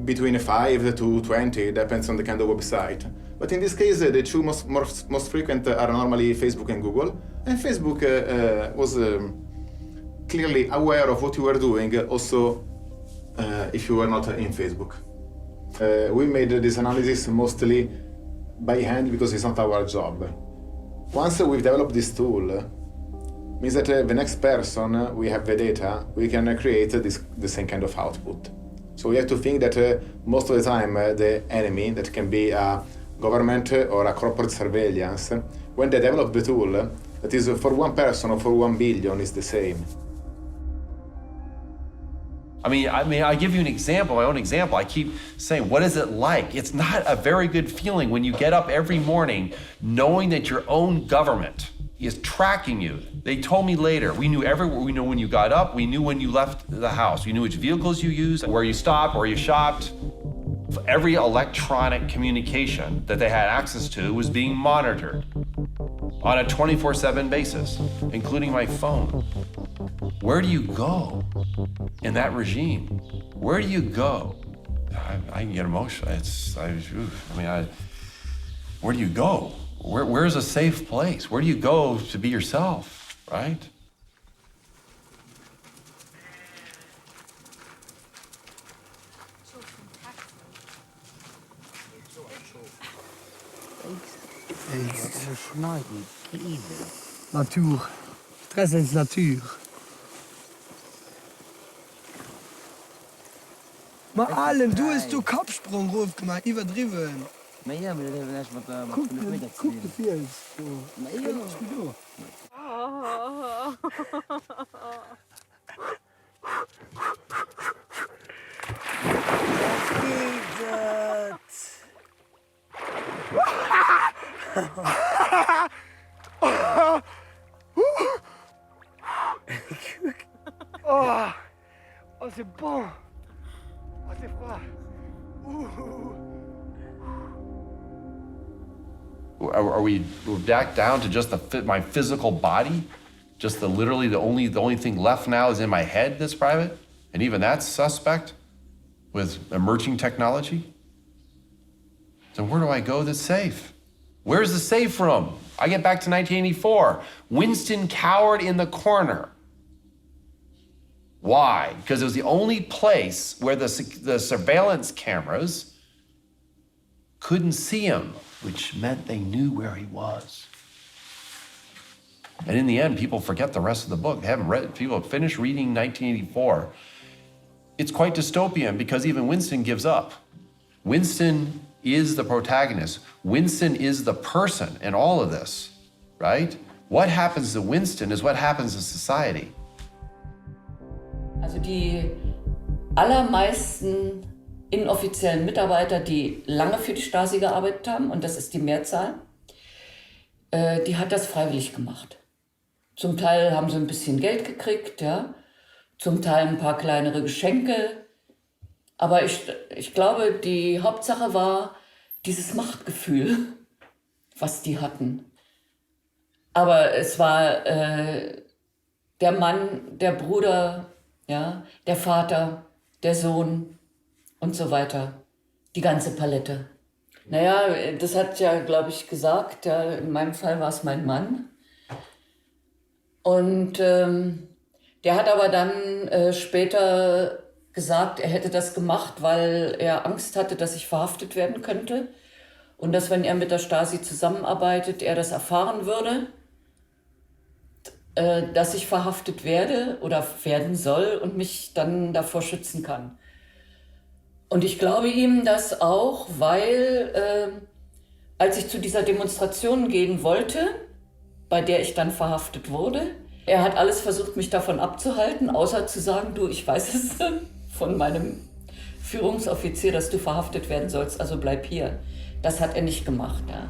between 5 to 20, depends on the kind of website. But in this case, the two most frequent are normally Facebook and Google. And Facebook was clearly aware of what you were doing, also if you were not in Facebook. We made this analysis mostly by hand because it's not our job. Once we've developed this tool, means that the next person, we have the data, we can create the same kind of output. So we have to think that most of the time the enemy, that can be a government or a corporate surveillance, when they develop the tool, that is for one person or for 1 billion is the same. I mean, I give you an example, my own example. I keep saying, what is it like? It's not a very good feeling when you get up every morning knowing that your own government is tracking you. They told me later, we knew everywhere. We knew when you got up, we knew when you left the house. We knew which vehicles you used, where you stopped, where you shopped. Every electronic communication that they had access to was being monitored on a 24/7 basis, including my phone. Where do you go in that regime? Where do you go? I get emotional. Where do you go? Where's a safe place? Where do you go to be yourself, right? Natuur. Stress is natuur. Maar Allen, du hast du Kopfsprungruf gemacht, übertrieben. Maar ja, maar dat hebben we net wat Guck, van de middag guck de Film. Nee, joh. Was ist du? Oh, c'est bon. Oh, c'est froid. Are we back down to just my physical body? Just literally the only thing left now is in my head that's private? And even that's suspect with emerging technology? So where do I go that's safe? Where's the safe room? I get back to 1984. Winston cowered in the corner. Why? Because it was the only place where the surveillance cameras couldn't see him, which meant they knew where he was. And in the end, people forget the rest of the book. They haven't read, people have finished reading 1984. It's quite dystopian because even Winston gives up. Winston is the protagonist. Winston is the person in all of this, right? What happens to Winston is what happens to society. Also die allermeisten inoffiziellen Mitarbeiter, die lange für die Stasi gearbeitet haben, und das ist die Mehrzahl, die hat das freiwillig gemacht. Zum Teil haben sie ein bisschen Geld gekriegt, ja, zum Teil ein paar kleinere Geschenke. Aber ich glaube, die Hauptsache war dieses Machtgefühl, was die hatten. Aber es war der Mann, der Bruder, ja, der Vater, der Sohn und so weiter. Die ganze Palette. Naja, das hat ja, glaube ich, gesagt. Ja, in meinem Fall war es mein Mann. Und der hat aber dann später gesagt, er hätte das gemacht, weil er Angst hatte, dass ich verhaftet werden könnte. Und dass, wenn er mit der Stasi zusammenarbeitet, er das erfahren würde, dass ich verhaftet werde oder werden soll und mich dann davor schützen kann. Und ich glaube ihm das auch, weil als ich zu dieser Demonstration gehen wollte, bei der ich dann verhaftet wurde, er hat alles versucht, mich davon abzuhalten, außer zu sagen, du, ich weiß es von meinem Führungsoffizier, dass du verhaftet werden sollst, also bleib hier. Das hat er nicht gemacht, ja.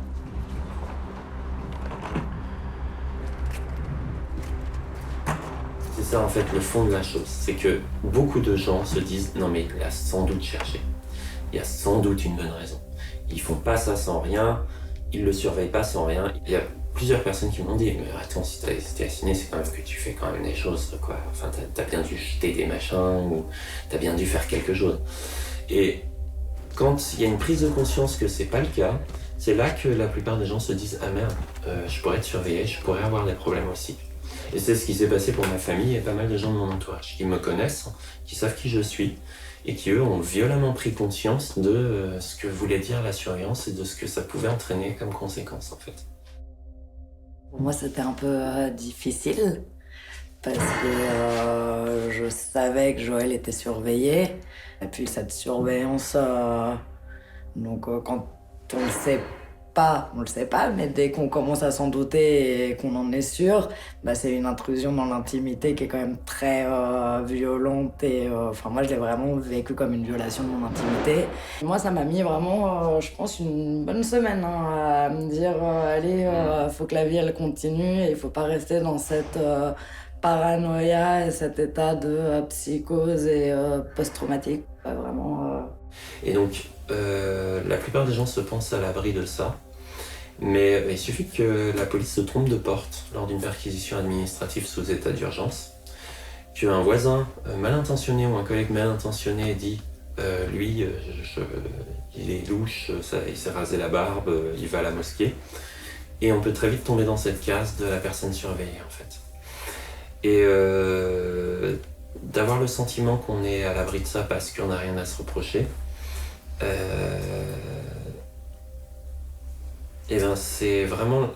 C'est ça en fait le fond de la chose, c'est que beaucoup de gens se disent non mais il a sans doute cherché, il y a sans doute une bonne raison. Ils font pas ça sans rien, ils le surveillent pas sans rien. Il y a plusieurs personnes qui m'ont dit mais attends, si t'es assigné, c'est quand même que tu fais quand même des choses quoi. Enfin t'as bien dû jeter des machins ou t'as bien dû faire quelque chose. Et quand il y a une prise de conscience que c'est pas le cas, c'est là que la plupart des gens se disent ah merde, je pourrais être surveillé, je pourrais avoir des problèmes aussi. Et c'est ce qui s'est passé pour ma famille et pas mal de gens de mon entourage qui me connaissent, qui savent qui je suis et qui, eux, ont violemment pris conscience de ce que voulait dire la surveillance et de ce que ça pouvait entraîner comme conséquence, en fait. Pour moi, c'était un peu difficile parce que je savais que Joël était surveillé. Et puis cette surveillance, donc quand on le sait pas, mais dès qu'on commence à s'en douter et qu'on en est sûr, bah c'est une intrusion dans l'intimité qui est quand même très violente et enfin moi je l'ai vraiment vécu comme une violation de mon intimité. Moi ça m'a mis vraiment, je pense, une bonne semaine à me dire allez, faut que la vie elle continue et il faut pas rester dans cette paranoïa et cet état de psychose et post-traumatique. Vraiment. Et donc, la plupart des gens se pensent à l'abri de ça, mais il suffit que la police se trompe de porte lors d'une perquisition administrative sous état d'urgence, qu'un voisin mal intentionné ou un collègue mal intentionné dit lui, il est louche, il s'est rasé la barbe, il va à la mosquée, et on peut très vite tomber dans cette case de la personne surveillée en fait. Et d'avoir le sentiment qu'on est à l'abri de ça parce qu'on n'a rien à se reprocher, et ben c'est vraiment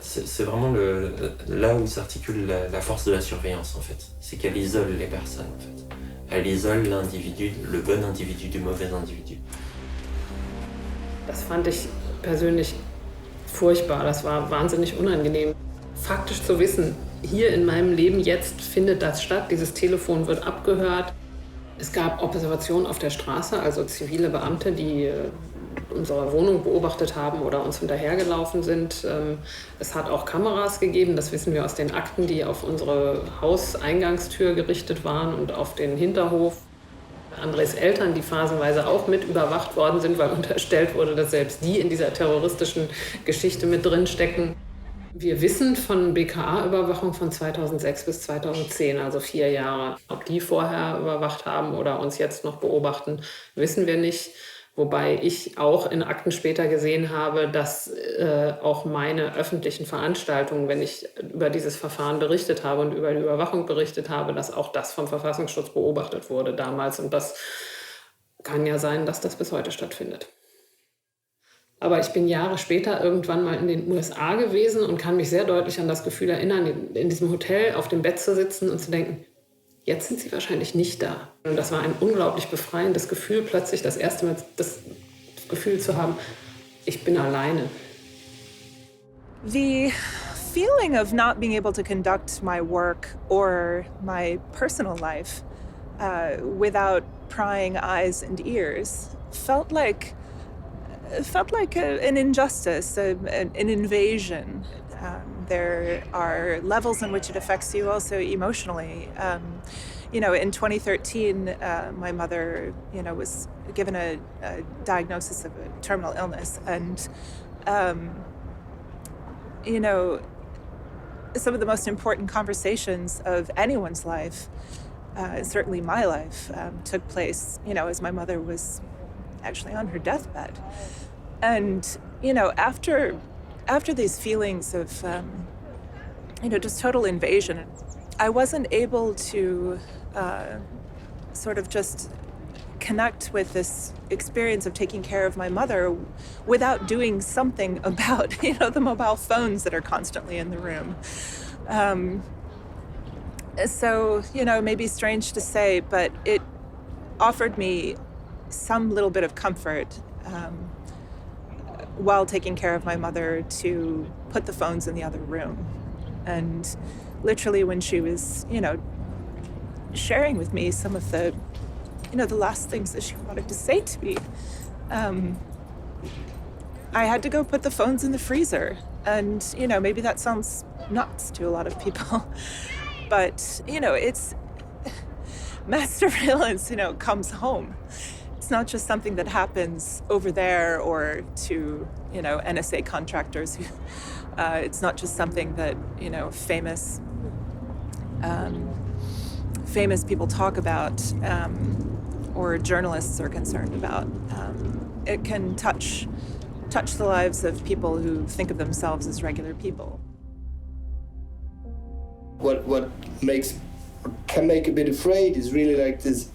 là où s'articule la force de la surveillance en fait. C'est qu'elle isole les personnes en fait. Elle isole l'individu, le bon individu du mauvais individu. Das fand ich persönlich furchtbar, das war wahnsinnig unangenehm. Faktisch zu wissen, hier in meinem Leben jetzt findet das statt, dieses Telefon wird abgehört. Es gab Observationen auf der Straße, also zivile Beamte, die unsere Wohnung beobachtet haben oder uns hinterhergelaufen sind. Es hat auch Kameras gegeben, das wissen wir aus den Akten, die auf unsere Hauseingangstür gerichtet waren und auf den Hinterhof. Andres Eltern, die phasenweise auch mit überwacht worden sind, weil unterstellt wurde, dass selbst die in dieser terroristischen Geschichte mit drin stecken. Wir wissen von BKA-Überwachung von 2006 bis 2010, also 4 Jahre. Ob die vorher überwacht haben oder uns jetzt noch beobachten, wissen wir nicht. Wobei ich auch in Akten später gesehen habe, dass auch meine öffentlichen Veranstaltungen, wenn ich über dieses Verfahren berichtet habe und über die Überwachung berichtet habe, dass auch das vom Verfassungsschutz beobachtet wurde damals. Und das kann ja sein, dass das bis heute stattfindet. Aber ich bin Jahre später irgendwann mal in den USA gewesen und kann mich sehr deutlich an das Gefühl erinnern, in diesem Hotel auf dem Bett zu sitzen und zu denken, jetzt sind sie wahrscheinlich nicht da. Und das war ein unglaublich befreiendes Gefühl, plötzlich das erste Mal das Gefühl zu haben, ich bin alleine. The feeling of not being able to conduct my work or my personal life without prying eyes and ears felt like an injustice, an invasion. There are levels in which it affects you also emotionally. In 2013, my mother, was given a diagnosis of a terminal illness. And, some of the most important conversations of anyone's life, certainly my life, took place, as my mother was actually on her deathbed. And, after these feelings of, just total invasion, I wasn't able to sort of just connect with this experience of taking care of my mother without doing something about, the mobile phones that are constantly in the room. So, maybe strange to say, but it offered me some little bit of comfort while taking care of my mother to put the phones in the other room. And literally when she was, sharing with me some of the, the last things that she wanted to say to me, I had to go put the phones in the freezer. And, maybe that sounds nuts to a lot of people, but, it's mass surveillance, comes home. It's not just something that happens over there or to, NSA contractors. It's not just something that, famous people talk about or journalists are concerned about. It can touch the lives of people who think of themselves as regular people. What can make a bit afraid is really like this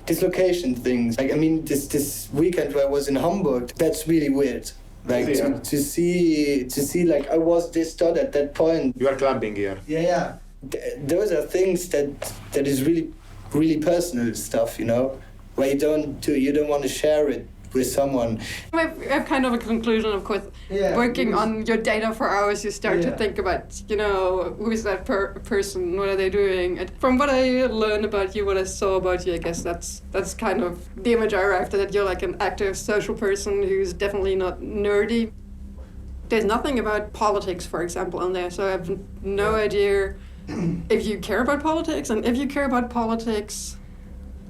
dislocation things. Like, I mean, this weekend where I was in Hamburg, that's really weird. Like to see like I was this thought at that point. You are clubbing here. Yeah. Those are things that is really, really personal stuff, where you don't want to share it with someone. I have kind of a conclusion, of course. Working on your data for hours, you start to think about, who is that person, what are they doing? And from what I learned about you, what I saw about you, I guess that's kind of the image I arrived at, that you're like an active social person who's definitely not nerdy. There's nothing about politics, for example, on there, so I have no idea if you care about politics, and if you care about politics,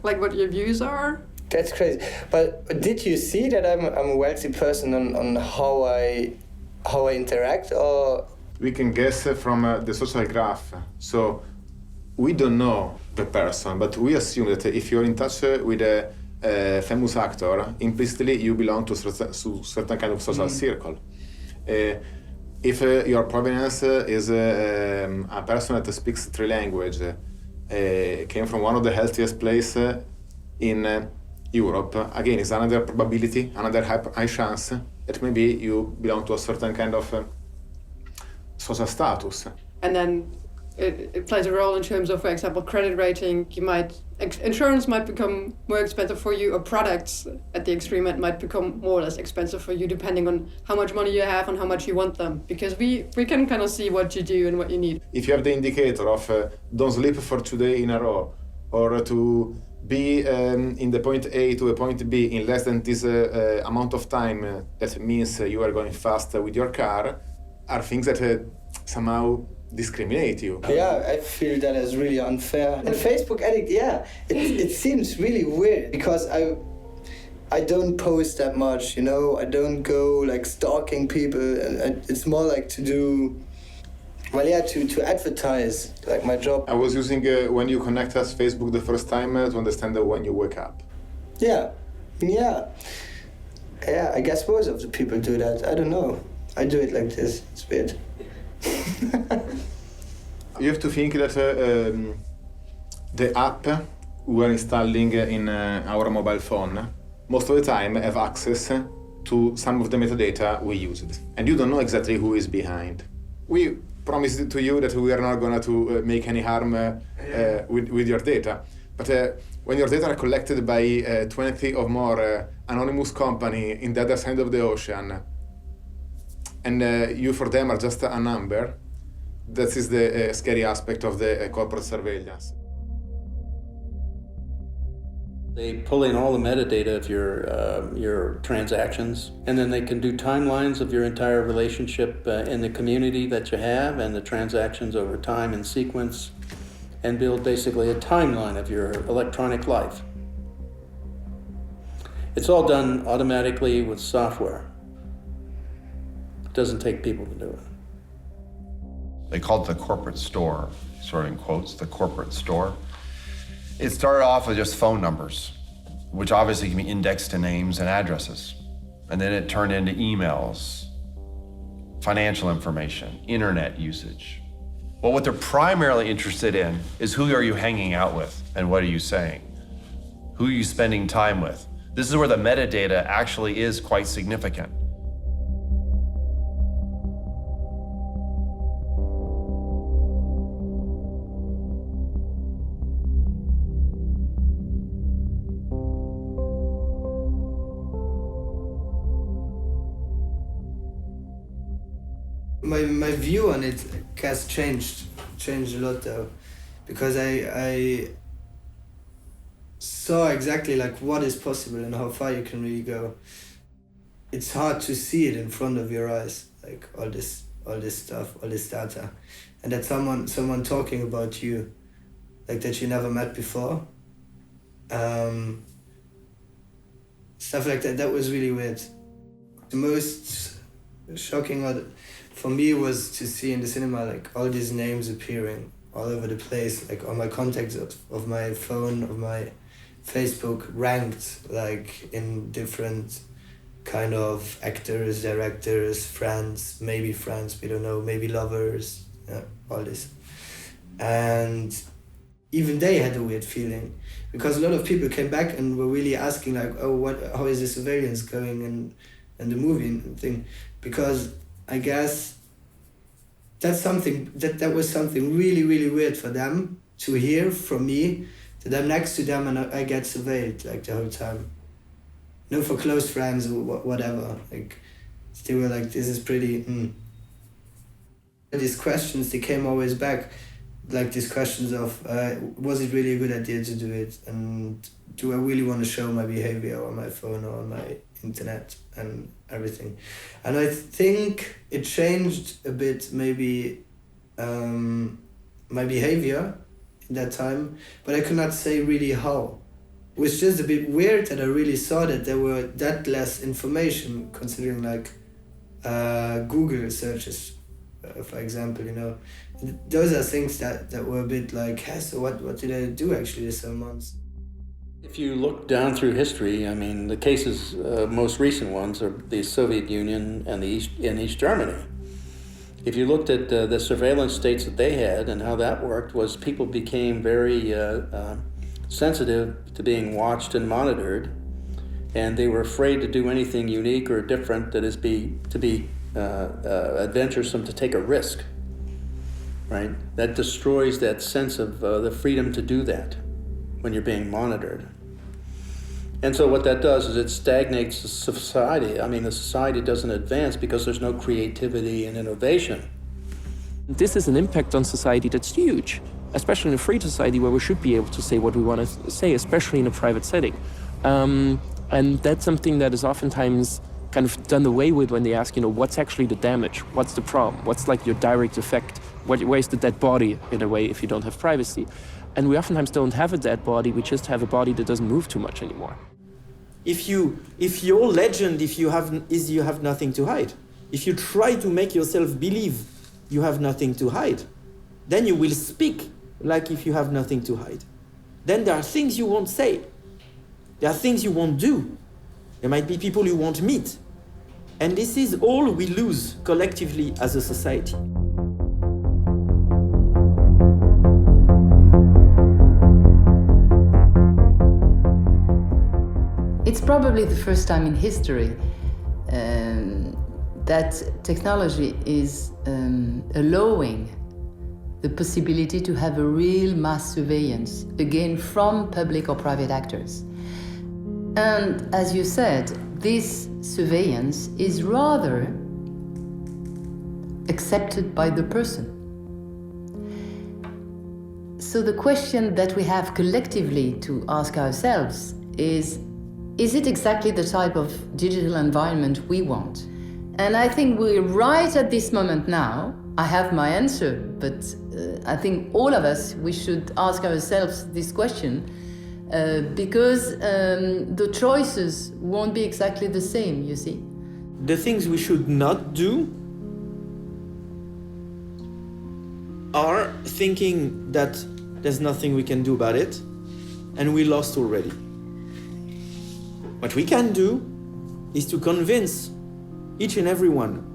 like what your views are. That's crazy. But did you see that I'm a wealthy person on how I interact, or? We can guess from the social graph. So we don't know the person, but we assume that if you're in touch with a famous actor, implicitly you belong to certain kind of social circle. If your provenance is a person that speaks 3 languages, came from one of the healthiest places in Europe, again, it's another probability, another high chance that maybe you belong to a certain kind of social status. And then it plays a role in terms of, for example, credit rating. Insurance might become more expensive for you, or products at the extreme end might become more or less expensive for you, depending on how much money you have and how much you want them. Because we can kind of see what you do and what you need. If you have the indicator of don't sleep for 2 days in a row, or to be in the point A to a point B in less than this amount of time, that means you are going fast with your car, are things that somehow discriminate you. Yeah, I feel that is really unfair. And Facebook Addict, yeah, it seems really weird because I don't post that much, you know. I don't go like stalking people. It's more like to do, well, yeah, to advertise like my job. I was using when you connect us Facebook the first time to understand when you wake up. Yeah, I guess most of the people do that. I don't know. I do it like this. It's weird. You have to think that the app we are installing in our mobile phone most of the time have access to some of the metadata we used. And you don't know exactly who is behind. We promised to you that we are not going to make any harm with your data. But when your data are collected by 20 or more anonymous company in the other side of the ocean, and you for them are just a number, that is the scary aspect of the corporate surveillance. They pull in all the metadata of your transactions, and then they can do timelines of your entire relationship in the community that you have and the transactions over time in sequence, and build basically a timeline of your electronic life. It's all done automatically with software. It doesn't take people to do it. They called it the corporate store, sort of in quotes, the corporate store. It started off with just phone numbers, which obviously can be indexed to names and addresses. And then it turned into emails, financial information, internet usage. Well, what they're primarily interested in is who are you hanging out with and what are you saying? Who are you spending time with? This is where the metadata actually is quite significant. My view on it has changed a lot though, because I saw exactly like what is possible and how far you can really go. It's hard to see it in front of your eyes, like all this stuff, all this data, and that someone talking about you, like that you never met before. Stuff like that. That was really weird. The most shocking for me was to see in the cinema like all these names appearing all over the place, like on my contacts of my phone, of my Facebook, ranked like in different kind of actors, directors, friends, maybe friends, we don't know, maybe lovers, all this. And even they had a weird feeling, because a lot of people came back and were really asking like, oh, how is the surveillance going and the movie and thing, because I guess that was something really, really weird for them to hear from me, that I'm next to them and I get surveilled like the whole time. No, for close friends or whatever. Like they were like, this is pretty. These questions, they came always back, like these questions of, was it really a good idea to do it, and do I really want to show my behavior on my phone or on my internet and everything. And I think it changed a bit maybe my behavior in that time, but I could not say really how. It was just a bit weird that I really saw that there were that less information, considering like Google searches, for example, you know. Those are things that were a bit like, hey, so what did I do actually this months? If you look down through history, I mean, the cases, most recent ones are the Soviet Union and East Germany. If you looked at the surveillance states that they had and how that worked, was people became very sensitive to being watched and monitored, and they were afraid to do anything unique or different that is adventuresome, to take a risk, right? That destroys that sense of the freedom to do that when you're being monitored. And so what that does is it stagnates the society. I mean, the society doesn't advance because there's no creativity and innovation. This is an impact on society that's huge, especially in a free society where we should be able to say what we want to say, especially in a private setting. And that's something that is oftentimes kind of done away with when they ask, what's actually the damage? What's the problem? What's like your direct effect Where's the dead body, in a way, if you don't have privacy? And we oftentimes don't have a dead body, we just have a body that doesn't move too much anymore. If your legend is you have nothing to hide, if you try to make yourself believe you have nothing to hide, then you will speak like if you have nothing to hide. Then there are things you won't say. There are things you won't do. There might be people you won't meet. And this is all we lose collectively as a society. It's probably the first time in history that technology is allowing the possibility to have a real mass surveillance, again, from public or private actors. And as you said, this surveillance is rather accepted by the person. So the question that we have collectively to ask ourselves is it exactly the type of digital environment we want? And I think we're right at this moment now. I have my answer, but I think all of us, we should ask ourselves this question because the choices won't be exactly the same, you see. The things we should not do are thinking that there's nothing we can do about it, and we lost already. What we can do is to convince each and everyone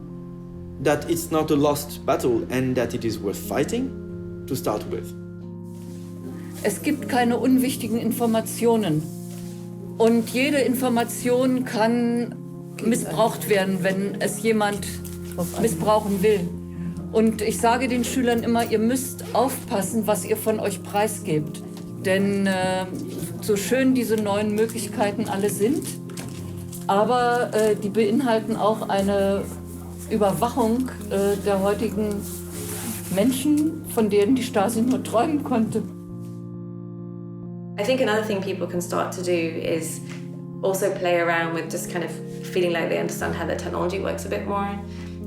that it's not a lost battle and that it is worth fighting to start with. Es gibt keine unwichtigen Informationen. Und jede Information kann missbraucht werden, wenn es jemand missbrauchen will. Und ich sage den Schülern immer, ihr müsst aufpassen, was ihr von euch preisgebt. Denn so schön diese neuen Möglichkeiten alle sind, aber die beinhalten auch eine Überwachung der heutigen Menschen, von denen die Stasi nur träumen konnte. I think another thing people can start to do is also play around with just kind of feeling like they understand how the technology works a bit more.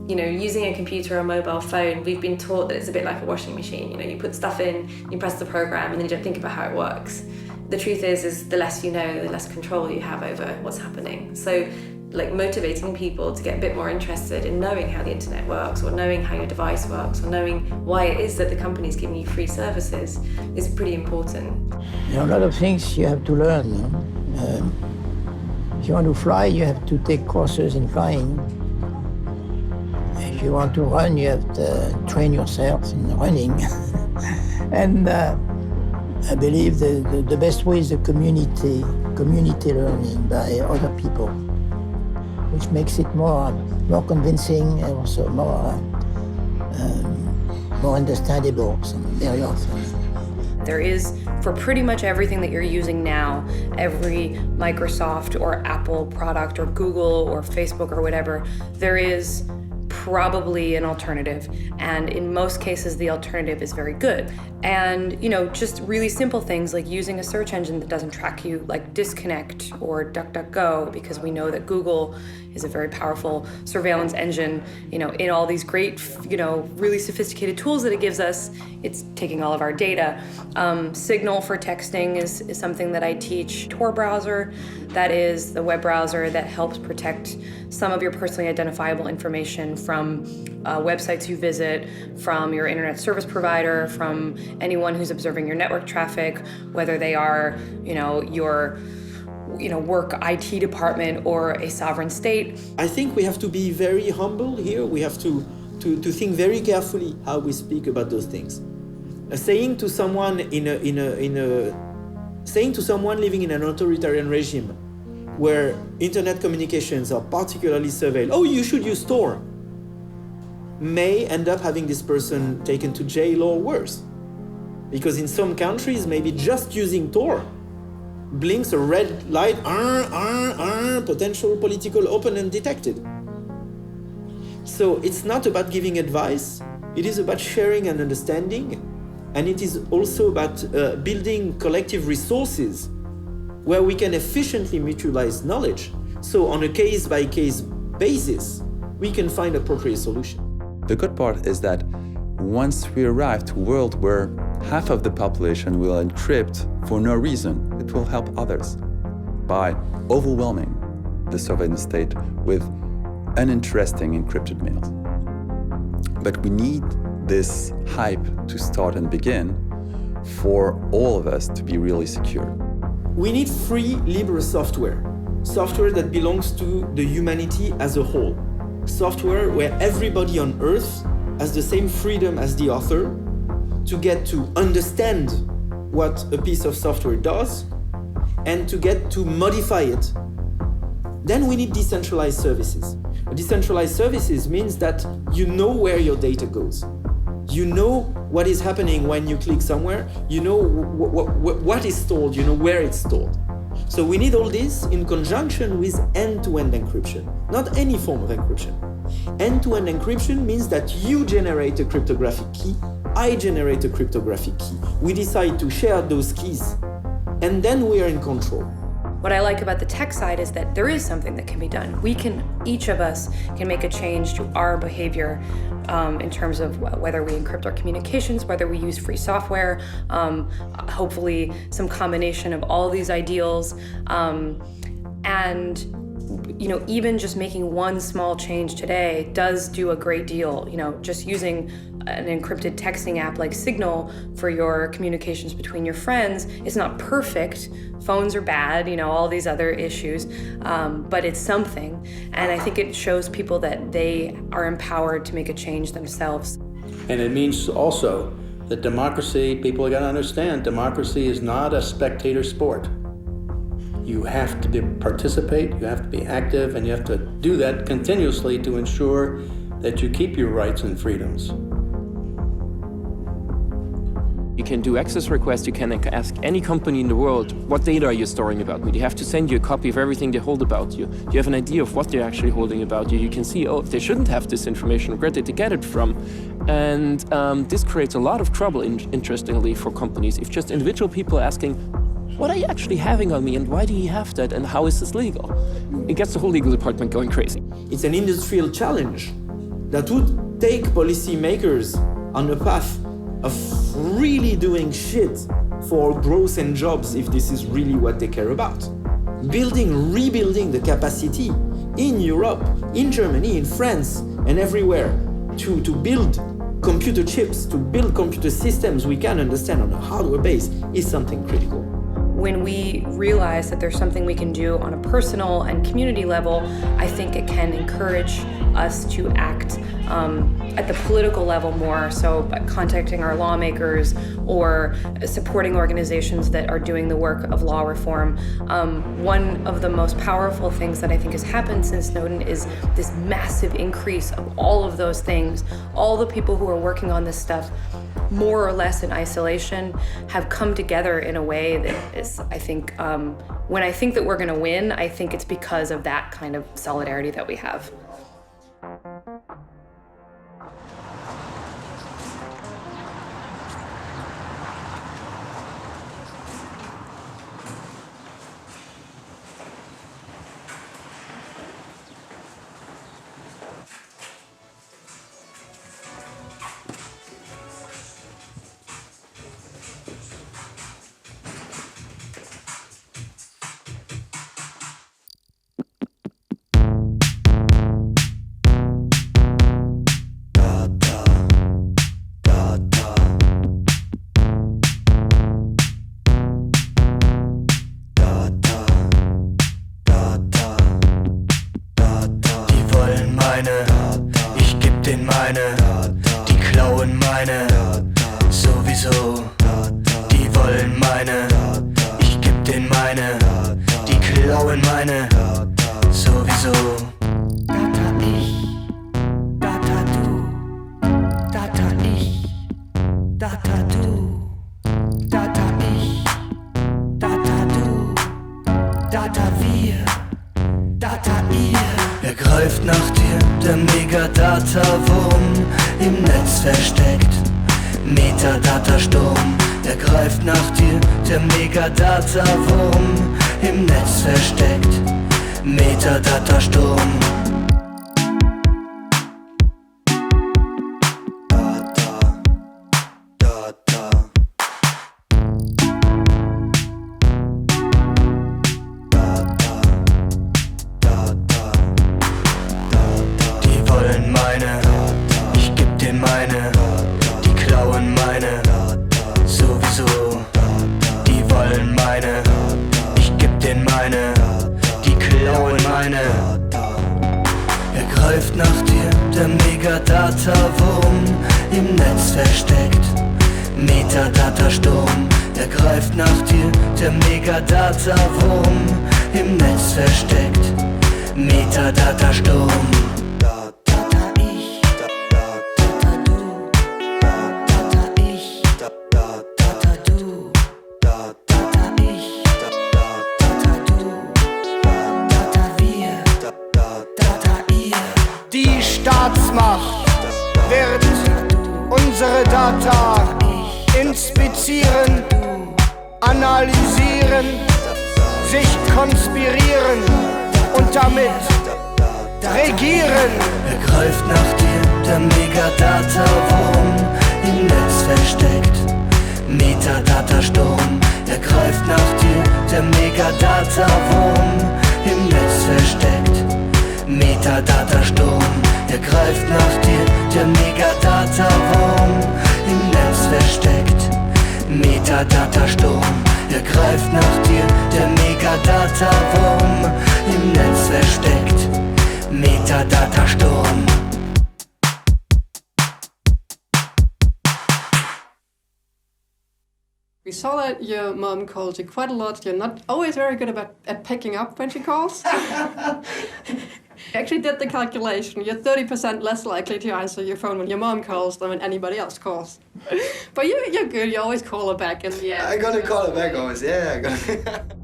You know, using a computer or a mobile phone, we've been taught that it's a bit like a washing machine. You know, you put stuff in, you press the program, and then you don't think about how it works. The truth is the less you know, the less control you have over what's happening. So, like, motivating people to get a bit more interested in knowing how the internet works, or knowing how your device works, or knowing why it is that the company's giving you free services is pretty important. There are a lot of things you have to learn. If you want to fly, you have to take courses in flying. If you want to run, you have to train yourself in running. And I believe the best way is the community learning by other people, which makes it more convincing and also more understandable very often. There is, for pretty much everything that you're using now, every Microsoft or Apple product or Google or Facebook or whatever, there is probably an alternative. And in most cases, the alternative is very good. And, you know, just really simple things like using a search engine that doesn't track you, like Disconnect or DuckDuckGo, because we know that Google is a very powerful surveillance engine, you know, in all these great, you know, really sophisticated tools that it gives us. It's taking all of our data. Signal for texting is something that I teach. Tor browser, that is the web browser that helps protect some of your personally identifiable information from websites you visit, from your internet service provider, from anyone who's observing your network traffic, whether they are, you know, your work IT department or a sovereign state. I think we have to be very humble here. We have to think very carefully how we speak about those things. Saying to someone saying to someone living in an authoritarian regime where internet communications are particularly surveilled, oh, you should use Tor, may end up having this person taken to jail or worse. Because in some countries, maybe just using Tor blinks a red light, potential political opponent detected. So it's not about giving advice, it is about sharing and understanding, and it is also about building collective resources where we can efficiently mutualize knowledge. So on a case-by-case basis, we can find appropriate solutions. The good part is that once we arrive to a world where half of the population will encrypt for no reason, it will help others by overwhelming the surveillance state with uninteresting encrypted mails. But we need this hype to start and begin for all of us to be really secure. We need free, libre software. Software that belongs to the humanity as a whole. Software where everybody on Earth has the same freedom as the author to get to understand what a piece of software does and to get to modify it. Then we need decentralized services. Decentralized services means that you know where your data goes. You know what is happening when you click somewhere. You know what is stored, you know where it's stored. So we need all this in conjunction with end-to-end encryption, not any form of encryption. End-to-end encryption means that you generate a cryptographic key, I generate a cryptographic key. We decide to share those keys, and then we are in control. What I like about the tech side is that there is something that can be done. Each of us can make a change to our behavior in terms of whether we encrypt our communications, whether we use free software, hopefully some combination of all these ideals. And even just making one small change today does do a great deal. Just using an encrypted texting app like Signal for your communications between your friends is not perfect. Phones are bad, all these other issues, but it's something. And I think it shows people that they are empowered to make a change themselves. And it means also that democracy, people are going to understand, democracy is not a spectator sport. You have to participate, you have to be active, and you have to do that continuously to ensure that you keep your rights and freedoms. You can do access requests, you can ask any company in the world, what data are you storing about me? They have to send you a copy of everything they hold about you. You have an idea of what they're actually holding about you. You can see, if they shouldn't have this information, where did they get it from? And this creates a lot of trouble, interestingly, for companies. If just individual people are asking, what are you actually having on me and why do you have that and how is this legal? It gets the whole legal department going crazy. It's an industrial challenge that would take policymakers on a path of really doing shit for growth and jobs if this is really what they care about. Rebuilding the capacity in Europe, in Germany, in France, and everywhere to build computer chips, to build computer systems we can understand on a hardware base is something critical. When we realize that there's something we can do on a personal and community level, I think it can encourage us to act at the political level more, so by contacting our lawmakers or supporting organizations that are doing the work of law reform. One of the most powerful things that I think has happened since Snowden is this massive increase of all of those things. All the people who are working on this stuff, more or less in isolation, have come together in a way that is, I think, when I think that we're going to win, I think it's because of that kind of solidarity that we have. Ich geb denen meine, die klauen meine, sowieso. Die wollen meine, ich geb denen meine, die klauen meine, sowieso. Data ich, Data du, Data ich, Data du, Data ich, Data du, Data wir, Data ihr. Er greift nach dir, der Megadata-Wurm, im Netz versteckt. Metadata-Sturm, er greift nach dir, der Megadata-Wurm, im Netz versteckt. Metadata-Sturm. Data. Metadata-Wurm im Netz versteckt. Metadata-Sturm, er greift nach dir, der Megadata-Wurm im Netz versteckt. Metadata-Sturm. Die Staatsmacht wird unsere Data inspizieren, analysieren, sich konspirieren und damit regieren. Er greift nach dir, der Megadata-Wurm im Netz versteckt. Metadata-Sturm, er greift nach dir, der Megadata-Wurm im Netz versteckt. Metadata-Sturm, er greift nach dir, der Megadata-Wurm im Netz versteckt. Metadata-Sturm, er greift nach dir, der Megadata-Wurm im Netz versteckt. Metadata-Sturm. We saw that your mom calls you quite a lot. You're not always very good at picking up when she calls. Actually did the calculation. You're 30% less likely to answer your phone when your mom calls than when anybody else calls. But you're good. You always call her back in the end. I gotta call her back always. Yeah, I gotta.